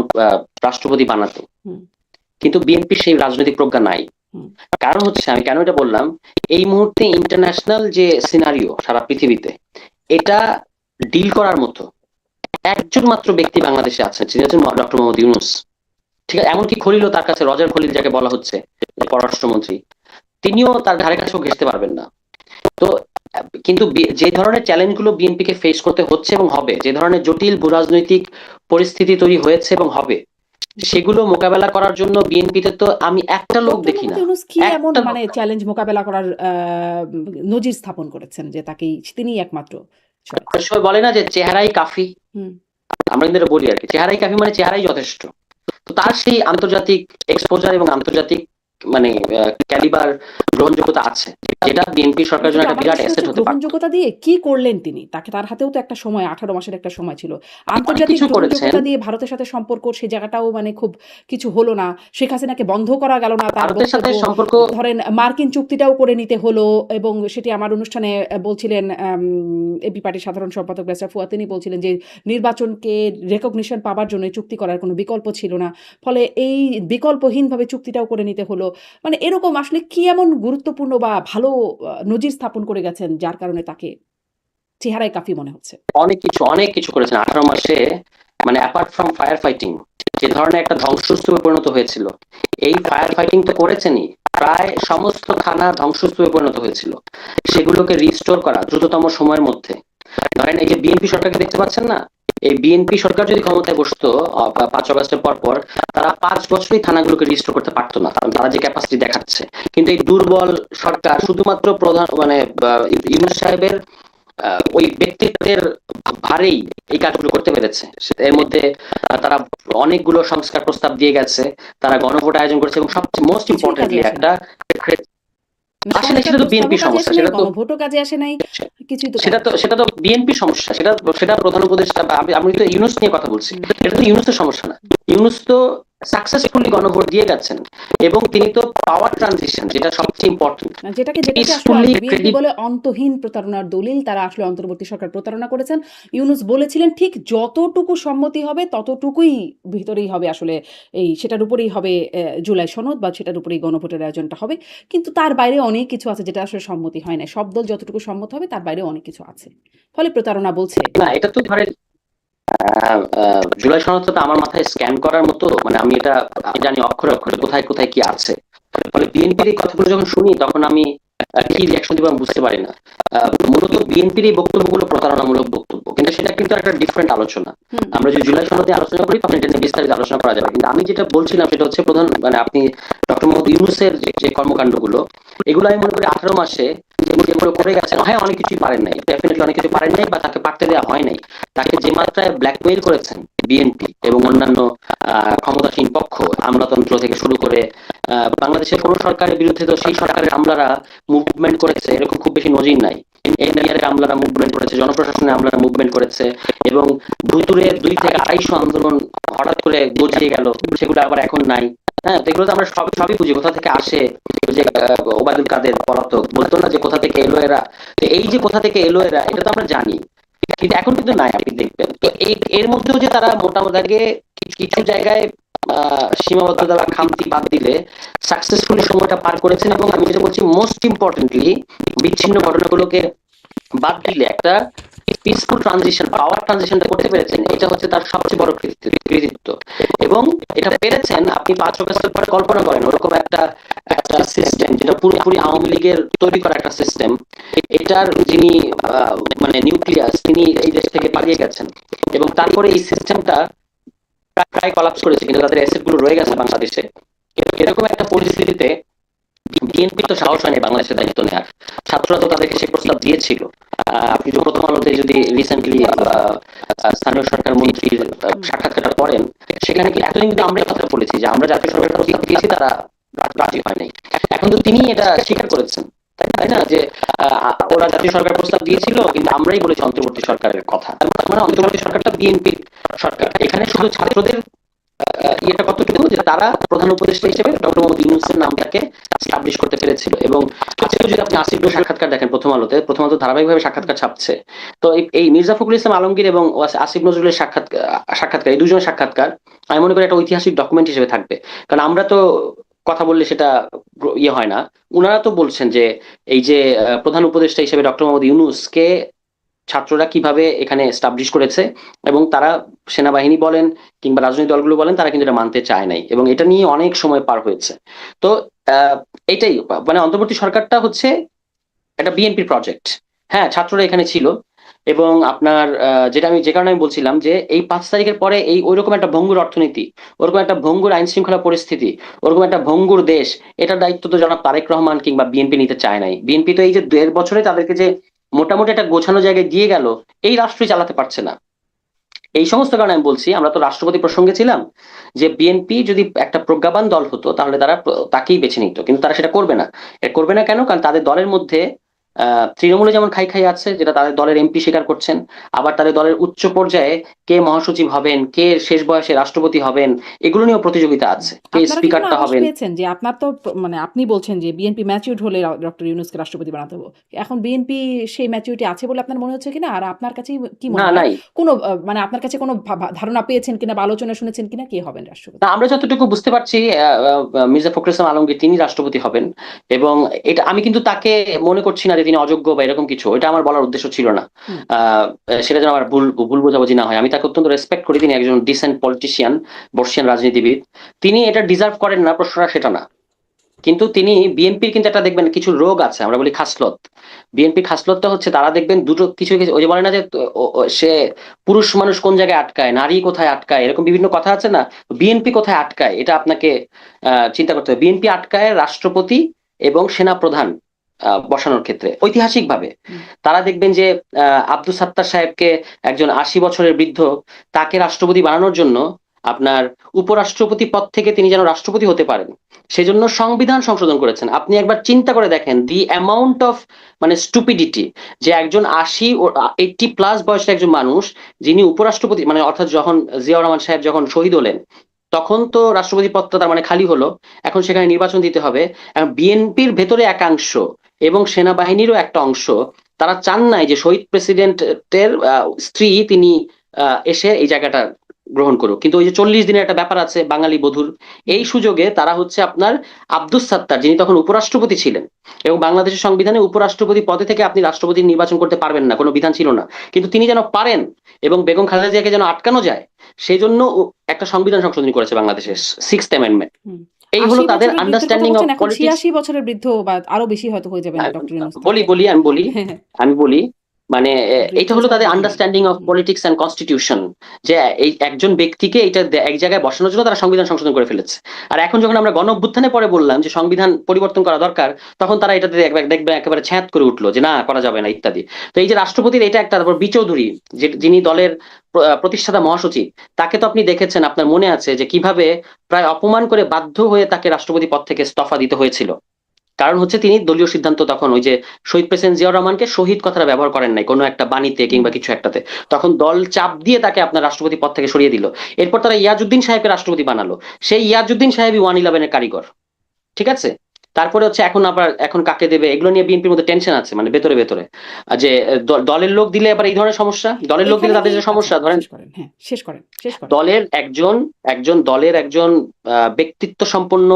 রাষ্ট্রপতি বানাতো। হুম, কিন্তু বিএনপির সেই রাজনৈতিক প্রজ্ঞা নাই। হুম। কারণ হচ্ছে, আমি কেন এটা বললাম, এই মুহূর্তে ইন্টারন্যাশনাল যে সিনারিও সারা পৃথিবীতে, এটা ডিল করার মতো একজন মাত্র ব্যক্তি বাংলাদেশে আছেন, যিনি হচ্ছেন ডক্টর মোহাম্মদ ইউনূস। ঠিক আছে, এমনকি খলিলও তার কাছে, রজার খলিল যাকে বলা হচ্ছে যে পররাষ্ট্রমন্ত্রী, তিনিও তার ধারে কাছেও ঘেঁষতে পারবেন না। তো কিন্তু যে ধরনের চ্যালেঞ্জ গুলো বিএনপি কে ফেস করতে হচ্ছে এবং হবে, যে ধরনের জটিল ভূরাজনৈতিক পরিস্থিতি তৈরি হয়েছে এবং হবে, সেগুলো মোকাবেলা করার জন্য বিএনপিতে তো আমি একটা লোক ডক্টর দেখি মোহাম্মদ না, ইউনূস কি এমন একটা মানে লোক। চ্যালেঞ্জ মোকাবেলা করার নজির স্থাপন করেছেন যে তাকেই, তিনিই একমাত্র চয়েস? অনেক সময় বলে না যে চেহারাই কাফি, হুম। আমরা কিন্তু এটা বলি আর কি, চেহারাই কাফি মানে চেহারাই যথেষ্ট। তো তার সেই আন্তর্জাতিক এক্সপোজার এবং আন্তর্জাতিক মানে ক্যালিবার, গ্রহণযোগ্যতা আছে, যেটা বিএনপি সরকারের জন্য কিন্তু একটা আমার বিরাট প্রশ্ন অ্যাসেট হচ্ছে, হতে পারত। গ্রহণযোগ্যতা দিয়ে কি করলেন তিনি? তার হাতেও তো একটা সময়, 18 মাসের একটা সময় ছিল। অনেক আন্তর্জাতিক কিছু করেছেন। গ্রহণযোগ্যতা দিয়ে ভারতের সাথে সম্পর্ক, সে জায়গাটাও মানে খুব কিছু হলো না। শেখ হাসিনাকে বন্ধ করা গেল না তার ভারতের সাথে বক্তব্য। সম্পর্ক, ধরেন মার্কিন চুক্তিটাও করে নিতে হলো, এবং সেটি আমার অনুষ্ঠানে বলছিলেন এবি পার্টির সাধারণ সম্পাদক ব্যারিস্টার ফুয়াদ, তিনি বলছিলেন যে নির্বাচনকে রেকগনিশন পাবার জন্য এই চুক্তি করার কোনো বিকল্প ছিল না। ফলে এই বিকল্পহীনভাবে চুক্তিটাও করে নিতে হলো। মানে এরকম আসলে কি এমন গুরুত্বপূর্ণ বা ভালো নজির স্থাপন করে গেছেন যার কারণে তাকে চেহারায় কাফি মনে হচ্ছে? অনেক কিছু করেছেন 18 মাসে। মানে অ্যাপার্ট ফ্রম ফায়ার ফাইটিং, যে ধরনের একটা ধ্বংসস্তূপে পরিণত হয়েছিল, এই ফায়ার ফাইটিং তো করেছেনই। প্রায় সমস্ত থানা ধ্বংসস্তূপে পরিণত হয়েছিল, সেগুলোকে রিস্টোর করা দ্রুততম সময়ের মধ্যে। ধরেন এই যে বিএনপি সরকারকে দেখতে পাচ্ছেন না, এই বিএনপি সরকার যদি ক্ষমতায় বসতো 5 আগস্টের পর, তারা 5 বছরই থানাগুলোকে রিস্টোর করতে পারতো না, কারণ তারা যে ক্যাপাসিটি দেখাচ্ছে। কিন্তু এই দুর্বল সরকার শুধুমাত্র প্রধান মানে ইউনূস সাহেবের ওই ব্যক্তিত্বের ভারেই এই কাজগুলো করতে পেরেছে। এর মধ্যে তারা অনেকগুলো সংস্কার প্রস্তাব দিয়ে গেছে, তারা গণভোট আয়োজন করেছে, এবং সবচেয়ে মোস্ট কিছুই কাজে ইম্পর্টেন্টলি আসেনি। একটা আসে নাই, সরকার সেটা তো প্রস্তাবও বিএনপির কাজে সমস্যা, আসে নাই, সেটা তো গণভোটও কাজে আসে নাই, কিছুই তো কাজে আসে নাই। সেটা তো বিএনপির সমস্যা, সেটা সেটা প্রধান উপদেষ্টা বা আমি তো ইউনূস নিয়ে কথা বলছি। হুম। এটা তো ইউনূসের সমস্যা না। ইউনূস তো সাকসেসফুলি গণভোট দিয়ে গেছেন এবং তিনি তো পাওয়ার ট্রানজিশন, যেটা সবচেয়ে ইম্পর্টেন্ট, যেটাকে আসলে পিসফুলি বিএনপি বলে অন্তহীন প্রতারণার দলিল, তারা আসলে অন্তর্বর্তী সরকার প্রতারণা করেছেন। ইউনূস বলেছিলেন ঠিক যতটুকু সম্মতি হবে ততটুকুই ভিতরেই হবে আসলে, সেটার উপরেই হবে জুলাই সনদ, বা সেটার উপরেই গণভোটের আয়োজনটা হবে। কিন্তু তার বাইরে অনেক কিছু আছে যেটা আসলে সম্মতি হয় না, সব দল যতটুকু সম্মত হবে তার বাইরে অনেক কিছু আছে, ফলে প্রতারণা বলছে। না, এটা তো ধরেন জুলাই সনদটা তো আমার মাথায় স্ক্যান করার মতো, মানে আমি এটা জানি অক্ষরে অক্ষরে কোথায় কোথায় কি আছে। ফলে বিএনপির এই কথাগুলো যখন শুনি তখন আমি কি রিয়াকশন দিব আমি বুঝতে পারি না। মূলত বিএনপির এই বক্তব্যগুলো প্রতারণামূলক বক্তব্য, কিন্তু সেটা কিন্তু একটা ডিফারেন্ট আলোচনা। হুম। আমরা যদি জুলাই সনদে আলোচনা করি তখন এটা নিয়ে বিস্তারিত আলোচনা করা যাবে, কিন্তু আমি যেটা বলছিলাম সেটা হচ্ছে প্রধান, মানে আপনি ডক্টর মোহাম্মদ ইউনূসের যে কর্মকাণ্ডগুলো, এগুলো আমি মনে করি 18 মাসে যেগুলো করে গেছেন, হ্যাঁ অনেক কিছুই পারেন নাই, ডেফিনেটলি অনেক কিছু পারেন নাই বা তাকে পারতে দেওয়া হয় নাই। তাকে যে মাত্রায় ব্ল্যাকমেইল করেছেন বিএনপি এবং অন্যান্য ক্ষমতাসীন পক্ষ, আমলাতন্ত্র থেকে শুরু করে বাংলাদেশের কোন সরকারের বিরুদ্ধে তো সেই সরকারের আমলারা মুভমেন্ট করেছে এরকম খুব বেশি নজির নাই। এনডিআর এর আমলারা মুভমেন্ট করেছে, জনপ্রশাসনের আমলারা মুভমেন্ট করেছে, এবং ভুতুরে 2 থেকে 250 আন্দোলন হঠাৎ করে গজিয়ে গেল, সেগুলো আবার এখন নাই। হ্যাঁ, তো এগুলো তো আমরা সবই বুঝি কোথা থেকে আসে। ওই যে ওবায়দুল কাদের পলাতক বলতো না যে কোথা থেকে এলো এরা, তো এই যে কোথা থেকে এলো এরা এটা তো আমরা জানি, কিন্তু এখন কিন্তু নাই, আপনি দেখবেন। তো এর মধ্যেও যে তারা মোটামুটি কিছু জায়গায় সীমাবদ্ধতা বা খামতি বাদ দিলে সাকসেসফুলি সময়টা পার করেছেন, এবং আমি যেটা বলছি মোস্ট ইম্পর্টেন্টলি বিচ্ছিন্ন ঘটনাগুলোকে বাদ দিলে একটা পিসফুল ট্রানজিশন, পাওয়ার ট্রানজিশনটা করতে পেরেছেন, এটা হচ্ছে তার সবচেয়ে বড় কৃতিত্ব। এবং এটা পেরেছেন আপনি 5 বছর পরে কল্পনা করেন ওরকম একটা একটা সিস্টেম যেটা পুরোপুরি আওয়ামী লীগের তৈরি করা একটা সিস্টেম, এটার যিনি মানে নিউক্লিয়াস, তিনি এই দেশ থেকে পালিয়ে গেছেন, এবং তারপরে এই সিস্টেমটা প্রায় কলাপস করেছে, কিন্তু তাদের অ্যাসেট গুলো রয়ে গেছে বাংলাদেশে। এরকম একটা পরিস্থিতিতে বিএনপি তো সাহস হয়নি বাংলাদেশের দায়িত্ব নেওয়ার। ছাত্ররা তো তাদেরকে সেই প্রস্তাব দিয়েছিল। আপনি যে প্রথম আলোতে যদি রিসেন্টলি স্থানীয় সরকার মন্ত্রীর সাক্ষাৎকারটা পড়েন, সেখানে কি এতদিন কিন্তু আমরা কথা বলেছি যে আমরা জাতীয় সরকারের প্রস্তাব দিয়েছি, তারা রাজি হয় নাই। এখন তো তিনি এটা স্বীকার করেছেন, তাই না, যে ওরা জাতীয় সরকার প্রস্তাব দিয়েছিল কিন্তু আমরাই বলেছি অন্তর্বর্তী সরকারের কথা। মানে অন্তর্বর্তী সরকারটা বিএনপির সরকার। এখানে শুধু ছাত্রদের ইয়েটা কতটুকু যে তারা প্রধান উপদেষ্টা হিসেবে ডক্টর মোহাম্মদ ইউনূসের নামটাকে এস্টাবলিশ করতে পেরেছিল। এবং আজকেও যদি আপনি আসিফ নজরুলের সাক্ষাৎকার দেখেন, প্রথম আলোতে ধারাবাহিকভাবে সাক্ষাৎকার ছাপছে, তো এই মির্জা ফখরুল ইসলাম আলমগীর এবং আসিফ নজরুলের সাক্ষাৎকার, এই দুজনের সাক্ষাৎকার আমি মনে করি একটা ঐতিহাসিক ডকুমেন্ট হিসেবে থাকবে। কারণ আমরা তো কথা বললে সেটা ইয়ে হয় না। উনারা তো বলছেন যে এই যে প্রধান উপদেষ্টা হিসেবে ডক্টর মোহাম্মদ ইউনূসকে ছাত্ররা কিভাবে এখানে এস্টাবলিশ করেছে, এবং তারা সেনাবাহিনী বলেন কিংবা রাজনৈতিক দলগুলো বলেন, তারা কিন্তু এটা মানতে চায় নাই, এবং এটা নিয়ে অনেক সময় পার হয়েছে। তো এটাই, মানে অন্তর্বর্তী সরকারটা হচ্ছে একটা বিএনপির প্রজেক্ট। হ্যাঁ, ছাত্ররা এখানে ছিল, এবং আপনার যে কারণে আমি বলছিলাম যে এই 5 তারিখের পরে এই ওইরকম একটা ভঙ্গুর অর্থনীতি, ওরকম একটা ভঙ্গুর আইন শৃঙ্খলা পরিস্থিতি, ওরকম একটা ভঙ্গুর দেশ, এটার দায়িত্ব তো জনাব তারেক রহমান কিংবা বিএনপি নিতে চায় নাই। বিএনপি তো এই যে 1.5 বছরে তাদেরকে যে মোটামুটি একটা গোছানো জায়গায় দিয়ে গেল, এই রাষ্ট্রই চালাতে পারছে না। এই সমস্ত কারণে আমি বলছি, আমরা তো রাষ্ট্রপতি প্রসঙ্গে ছিলাম, যে বিএনপি যদি একটা প্রজ্ঞাবান দল হতো তাহলে তারা তাকেই বেছে নিত, কিন্তু তারা সেটা করবে না। করবে না কেন? কারণ তাদের দলের মধ্যে তৃণমূলে যেমন খাই খাই আছে, যেটা তাদের দলের এমপি স্বীকার করছেন, আবার তাদের দলের উচ্চ পর্যায়ে কে মহাসচিব হবেন, কে শেষ বয়সে রাষ্ট্রপতি হবেন, এগুলো নিয়েও প্রতিযোগিতা আছে, কে আপনারা কি কোনো স্পিকারটা আভাস হবেন। পেয়েছেন যে আপনার তো মানে আপনি বলছেন যে বিএনপি ম্যাচিউরড হলে ডক্টর ইউনূসকে রাষ্ট্রপতি বানাতে হবে, এখন বিএনপি সেই ম্যাচিউরিটি আছে বলে আপনার মনে হচ্ছে কিনা, আর আপনার কাছে কি না, মনে হয় নাই। কোনো মানে আপনার কাছে কোনো ধারণা পেয়েছেন কিনা বা আলোচনা শুনেছেন কিনা কে হবেন রাষ্ট্রপতি? না, আমরা যতটুকু বুঝতে পারছি মির্জা ফখরুল ইসলাম আলমগীর তিনি রাষ্ট্রপতি হবেন, এবং এটা আমি কিন্তু তাকে মনে করছি না যে তিনি অযোগ্য বা এরকম কিছু, এটা আমার বলার উদ্দেশ্য ছিল না। হুম। আহ, সেটা যেন আমার ভুল ভুল বোঝাবুঝি না হয়। আমি তাকে অত্যন্ত রেসপেক্ট করি, তিনি একজন ডিসেন্ট পলিটিশিয়ান, বর্ষিয়ান রাজনীতিবিদ। তিনি এটা ডিজার্ভ করেন না, প্রশ্নটা সেটা না। কিন্তু তিনি বিএনপির কিন্তু একটা দেখবেন কিছু রোগ আছে, আমরা বলি খাসলত। বিএনপি খাসলতটা হচ্ছে তারা দেখবেন দুটো কিছু কিছু, ওই যে বলে না যে সে পুরুষ মানুষ কোন জায়গায় আটকায়, নারী কোথায় আটকায়, এরকম বিভিন্ন কথা আছে না, বিএনপি কোথায় আটকায় এটা আপনাকে চিন্তা করতে হবে। বিএনপি আটকায় রাষ্ট্রপতি এবং সেনা প্রধান বসানোর ক্ষেত্রে ঐতিহাসিকভাবে। হুম। তারা দেখবেন যে আব্দুস সাত্তার সাহেবকে, একজন 80 বছরের বৃদ্ধ, তাকে রাষ্ট্রপতি বানানোর জন্য আপনার উপরাষ্ট্রপতি পদ থেকে তিনি যেন রাষ্ট্রপতি হতে পারেন, সেজন্য সংবিধান সংশোধন করেছেন। আপনি একবার চিন্তা করে দেখেন দি অ্যামাউন্ট অফ মানে স্টুপিডিটি, যে একজন 80 ও 80+ বয়সের একজন মানুষ, যিনি উপরাষ্ট্রপতি, মানে অর্থাৎ যখন জিয়াউর রহমান সাহেব যখন শহীদ হলেন, তখন তো রাষ্ট্রপতি পদটা তার মানে খালি হলো, এখন সেখানে নির্বাচন দিতে হবে। বিএনপির ভেতরে একাংশ এবং সেনাবাহিনীরও একটা অংশ, তারা চান নাই যে শহীদ প্রেসিডেন্টের স্ত্রী তিনি এসে এই জায়গাটা গ্রহণ করুক। কিন্তু ওই যে 40 দিনের একটা ব্যাপার আছে বাঙালি বধুর, এই সুযোগে তারা হচ্ছে আপনার আব্দুস সাত্তার, যিনি তখন উপরাষ্ট্রপতি ছিলেন, এবং বাংলাদেশের সংবিধানে উপরাষ্ট্রপতি পদে থেকে আপনি রাষ্ট্রপতি নির্বাচন করতে পারবেন না, কোনো বিধান ছিল না, কিন্তু তিনি যেন পারেন এবং বেগম খালেদা জিয়াকে যেন আটকানো যায়, সেই জন্য একটা সংবিধান সংশোধনী করেছে বাংলাদেশের 6th অ্যামেন্ডমেন্ট। হুম। এই হলো ৮০ তাদের বছরের বৃদ্ধের কথা আন্ডারস্ট্যান্ডিং অফ বলছেন, এখন পলিটিক্স। ৮৬ বছরের বৃদ্ধ বা আরো বেশি হয়তো হয়ে যাবেন ডক্টর ইউনূস বলি থাকলে। বলি আমি বলি আমি বলি মানে বৃদ্ধ এটা হলো ছাড়া তাদের গতি নেই। Understanding of hmm. Politics and constitution, যে এই একজন ব্যক্তিকে এটা এক জায়গায় বসানোর জন্য তারা সংবিধান সংশোধন করে ফেলেছে। আর এখন যখন আমরা গণ অভ্যুত্থানে পরে বললাম যে সংবিধান পরিবর্তন করা দরকার, তখন তারা এটাতে দেখবে একেবারে ছ্যাঁত করে উঠলো যে না, করা যাবে না ইত্যাদি। তো এই যে রাষ্ট্রপতির এটা একটা, তারপর বি চৌধুরী, যিনি দলের প্রতিষ্ঠাতা মহাসচিব, তাকে তো আপনি দেখেছেন, আপনার মনে আছে যে কিভাবে প্রায় অপমান করে বাধ্য হয়ে তাকে রাষ্ট্রপতি পদ থেকে ইস্তফা দিতে হয়েছিল। কারণ হচ্ছে তিনি দলীয় সিদ্ধান্ত, তখন ওই যে শহীদ প্রেসিডেন্ট জিয়াউর রহমানকে শহীদ কথাটা ব্যবহার করেন নাই কোনো একটা বাণীতে হুম। কিংবা কিছু একটাতে, তখন দল চাপ দিয়ে তাকে আপনার রাষ্ট্রপতি পদ থেকে সরিয়ে দিল। এরপর তারা ইয়াজউদ্দিন সাহেবকে রাষ্ট্রপতি বানালো, সেই ইয়াজউদ্দিন সাহেবই 111-এর কারিগর, ঠিক আছে। তারপরে হচ্ছে এখন কাকে দেবে, এগুলো নিয়ে বিএনপির মধ্যে টেনশন আছে, মানে ভেতরে ভেতরে, যে দলের লোক দিলে এবার এই ধরনের সমস্যা, দলের লোক দিলে এখানে কি তাদের যে আচ্ছা সমস্যা, ধরেন শেষ করেন, হ্যাঁ শেষ করেন, শেষ করেন। দলের একজন একজন দলের একজন ব্যক্তিত্ব সম্পন্ন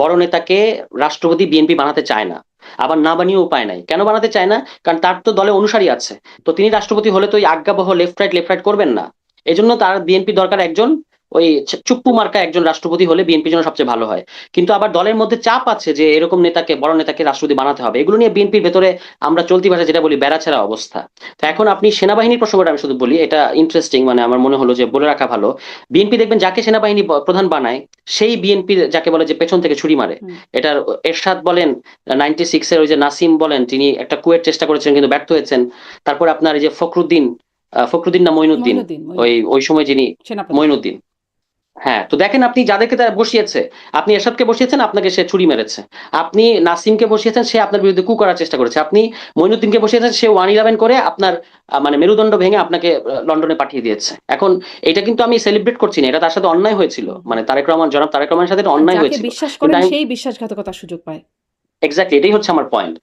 বড় নেতাকে রাষ্ট্রপতি বিএনপি বানাতে চায় না, আবার না বানিয়েও উপায় নাই। কেন বানাতে চায় না? কারণ তার তো দলে অনুসারী আছে, তো তিনি রাষ্ট্রপতি হলে তো ওই আজ্ঞাবহ লেফট রাইট করবেন না। এই জন্য তার বিএনপি দরকার একজন ওই চুপ্পু মার্কা একজন রাষ্ট্রপতি হলে বিএনপির জন্য সবচেয়ে ভালো হয়। কিন্তু আবার দলের মধ্যে চাপ আছে যে এরকম নেতাকে, বড় নেতাকে রাষ্ট্রপতি বানাতে হবে। এগুলো নিয়ে বিএনপির ভেতরে আমরা চলতি ভাষায় যেটা বলি বেড়াছেড়া অবস্থা। তো এখন আপনি সেনাবাহিনীর প্রসঙ্গটা আমি শুধু বলি, এটা ইন্টারেস্টিং, মানে আমার মনে হলো যে বলে রাখা ভালো। বিএনপি দেখবেন যাকে সেনাবাহিনী প্রধান বানায়, সেই বিএনপির যাকে বলে যে পেছন থেকে ছুরি মারে। হুম। এটার এরশাদ বলেন, 96-এর ওই যে নাসিম বলেন, তিনি একটা কুয়ের চেষ্টা করেছেন কিন্তু ব্যর্থ হয়েছেন। তারপর আপনার এই যে ফখরুদ্দিন না মঈনুদ্দিন, মঈনুদ্দিন ওই মঈনুদ্দিন ওই সময় যিনি, সেনাপ্রধান। মঈনুদ্দিন, হ্যাঁ। তো দেখেন আপনি যাদেরকে তারা বসিয়েছে, আপনি এরশাদকে বসিয়েছেন, আপনাকে সে ছুরি মেরেছে। আপনি নাসিমকে বসিয়েছেন, সে আপনার বিরুদ্ধে কু করার চেষ্টা করেছে। আপনি মঈনুদ্দিনকে বসিয়েছেন, সে 111 করে আপনার মানে মেরুদণ্ড ভেঙে আপনাকে লন্ডনে পাঠিয়ে দিয়েছে। এখন এটা কিন্তু আমি সেলিব্রেট করছি না, এটা তার সাথে অন্যায় হয়েছিল, হুম। মানে জনাব তারেক রহমানের সাথে এটা আর অন্যায় যাকে হয়েছিল। বিশ্বাস কিন্তু করেন আমি সেই বিশ্বাসঘাতকতার সুযোগ পায়। এক্স্যাক্টলি, এটাই হচ্ছে আমার পয়েন্ট।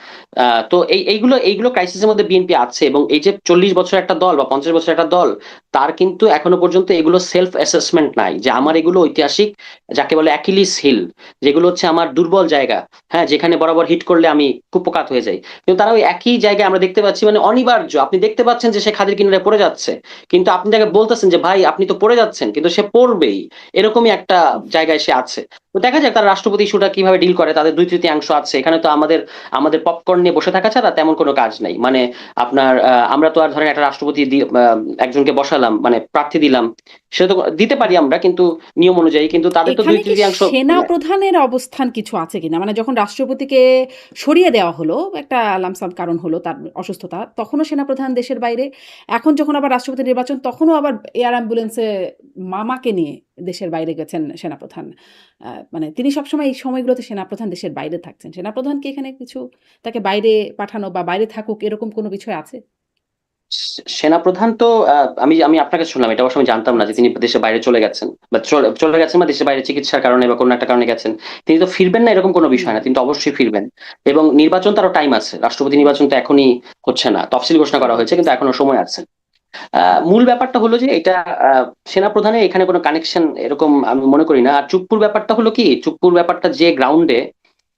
তো এইগুলো ক্রাইসিসের মধ্যে বিএনপি আছে, এবং এই যে 40 বছর একটা দল বা 50 বছর একটা দল, তার কিন্তু এখনো পর্যন্ত এগুলো সেলফ অ্যাসেসমেন্ট নাই যে আমার এগুলো ঐতিহাসিক, যাকে বলে অ্যাকিলিস হিল, যেগুলো হচ্ছে আমার দুর্বল জায়গা, হ্যাঁ, যেখানে বরাবর হিট করলে আমি কুপকাত হয়ে যাই। কিন্তু তারা ওই একই জায়গায় আমরা দেখতে পাচ্ছি, মানে অনিবার্য, আপনি দেখতে পাচ্ছেন যে সে খাদের কিনারে পড়ে যাচ্ছে, কিন্তু আপনি তাকে বলতেছেন যে ভাই আপনি তো পড়ে যাচ্ছেন, কিন্তু সে পড়বেই, এরকমই একটা জায়গায় সে আছে। তো দেখা যাক তারা রাষ্ট্রপতি ইস্যুটা কিভাবে ডিল করে, তাদের 2/3 আছে এখানে। তো আমাদের আমাদের পপকর্ন নিয়ে বসে থাকা ছাড়া তেমন কোনো কাজ নাই। মানে আপনার আমরা তো আর ধরেন একটা রাষ্ট্রপতি একজনকে বসালাম, মানে প্রার্থী দিলাম, সেটা তো দিতে পারি আমরা কিন্তু নিয়ম অনুযায়ী, কিন্তু তাদের তো দুই এখানে কি তৃতীয়াংশ সেনা প্রধানের অবস্থান কিছু আছে কিনা? মানে যখন রাষ্ট্রপতিকে সরিয়ে দেওয়া হলো, একটা লামসাম কারণ হলো তার অসুস্থতা, তখনও সেনাপ্রধান দেশের বাইরে। এখন যখন আবার রাষ্ট্রপতি নির্বাচন, তখনও আবার এয়ার অ্যাম্বুলেন্সে মামাকে নিয়ে দেশের বাইরে গেছেন সেনাপ্রধান। মানে তিনি সবসময় এই সময়গুলোতে সেনাপ্রধান দেশের বাইরে থাকছেন। সেনাপ্রধান কি এখানে কিছু তাকে বাইরে পাঠানো বা বাইরে থাকুক এরকম কোনো বিষয় আছে? সেনাপ্রধান তো আমি আমি আপনাকে শুনলাম, এটা অবশ্য আমি জানতাম না যে আচ্ছা। তিনি দেশের বাইরে চলে গেছেন বা চলে গেছেন বা দেশের বাইরে চিকিৎসার কারণে বা কোনো একটা কারণে গেছেন। তিনি তো ফিরবেন না এরকম কোনো বিষয় না, তিনি তো অবশ্যই ফিরবেন। এবং নির্বাচন তারও টাইম আছে, রাষ্ট্রপতি নির্বাচন তো এখনই হচ্ছে না, তফসিল ঘোষণা করা হয়েছে কিন্তু এখনো সময় আছে। মূল ব্যাপারটা হলো যে এটা সেনাপ্রধানের এখানে কোনো কানেকশন এরকম আমি মনে করি না। আর চুপ্পুর ব্যাপারটা হলো কি, চুপ্পুর ব্যাপারটা যে গ্রাউন্ডে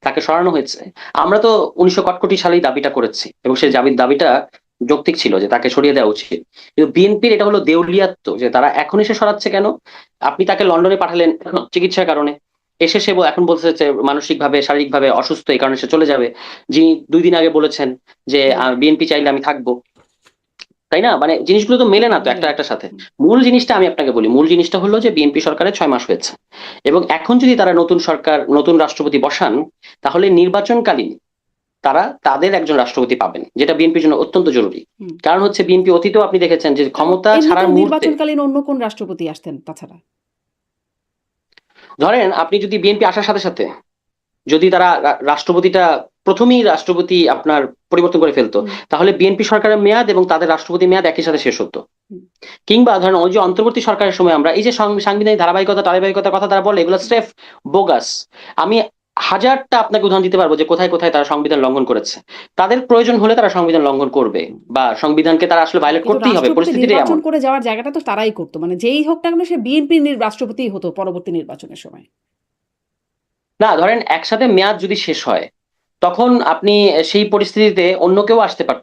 তাকে সরানো হয়েছে, আমরা তো 1961 সালেই দাবিটা করেছি, এবং সেই দাবিটা যৌক্তিক ছিল যে তাকে সরিয়ে দেওয়া উচিত। কিন্তু বিএনপির এটা হলো দেউলিয়াত্ব, যে তারা এখন এসে সরাচ্ছে কেন? আপনি তাকে লন্ডনে পাঠালেন চিকিৎসার কারণে, এসে সে এখন বলছে যে মানসিক ভাবে শারীরিক ভাবে অসুস্থ, এই কারণে সে চলে যাবে, যিনি 2 দিন আগে বলেছেন যে বিএনপি চাইলে আমি থাকবো। তাই না? মানে জিনিসগুলো তো মেলে না তো একটা একটার সাথে। মূল জিনিসটা আমি আপনাকে বলি, মূল জিনিসটা হলো যে বিএনপি সরকারের 6 মাস হয়েছে, এবং এখন যদি তারা নতুন সরকার, নতুন রাষ্ট্রপতি বসান, তাহলে নির্বাচনকালীন তারা তাদের একজন রাষ্ট্রপতি পাবেন, যেটা বিএনপির জন্য অত্যন্ত জরুরি। হুম। কারণ হচ্ছে বিএনপি অতীতেও আপনি দেখেছেন যে ক্ষমতা এমনি ছাড়ার তো মুহূর্তে, নির্বাচনকালীন অন্য কোন রাষ্ট্রপতি আসতেন তাছাড়া? ধরেন আপনি যদি বিএনপি আসার সাথে সাথে যদি তারা রাষ্ট্রপতিটা প্রথমেই রাষ্ট্রপতি আপনার পরিবর্তন করে ফেলতো, হুম, তাহলে বিএনপি সরকারের মেয়াদ এবং তাদের রাষ্ট্রপতি মেয়াদ একই সাথে শেষ হতো। হুম। কিংবা ধরেন ওই যে অন্তর্বর্তী সরকারের সময় আমরা এই যে সাংবিধানিক ধারাবাহিকতার কথা তারা বলে, এগুলো স্রেফ বোগাস। আমি হাজারটা আপনাকে উদাহরণ দিতে পারবো যে কোথায় কোথায় তারা সংবিধান লঙ্ঘন করেছে। তাদের প্রয়োজন হলে তারা সংবিধান লঙ্ঘন করবে, বা সংবিধানকে তারা আসলে ভায়োলেট কিন্তু করতেই হবে, রাষ্ট্রপতি পরিস্থিতিটাই নির্বাচন এমন। করে যাওয়ার জায়গাটা তো তারাই করতো। মানে যেই হোক না কেন সে বিএনপির রাষ্ট্রপতিই হতো পরবর্তী নির্বাচনের সময়। না, ধরেন একসাথে মেয়াদ যদি শেষ হয়, তখন আপনি সেই পরিস্থিতিতে অন্য কেউ আসতে পারত।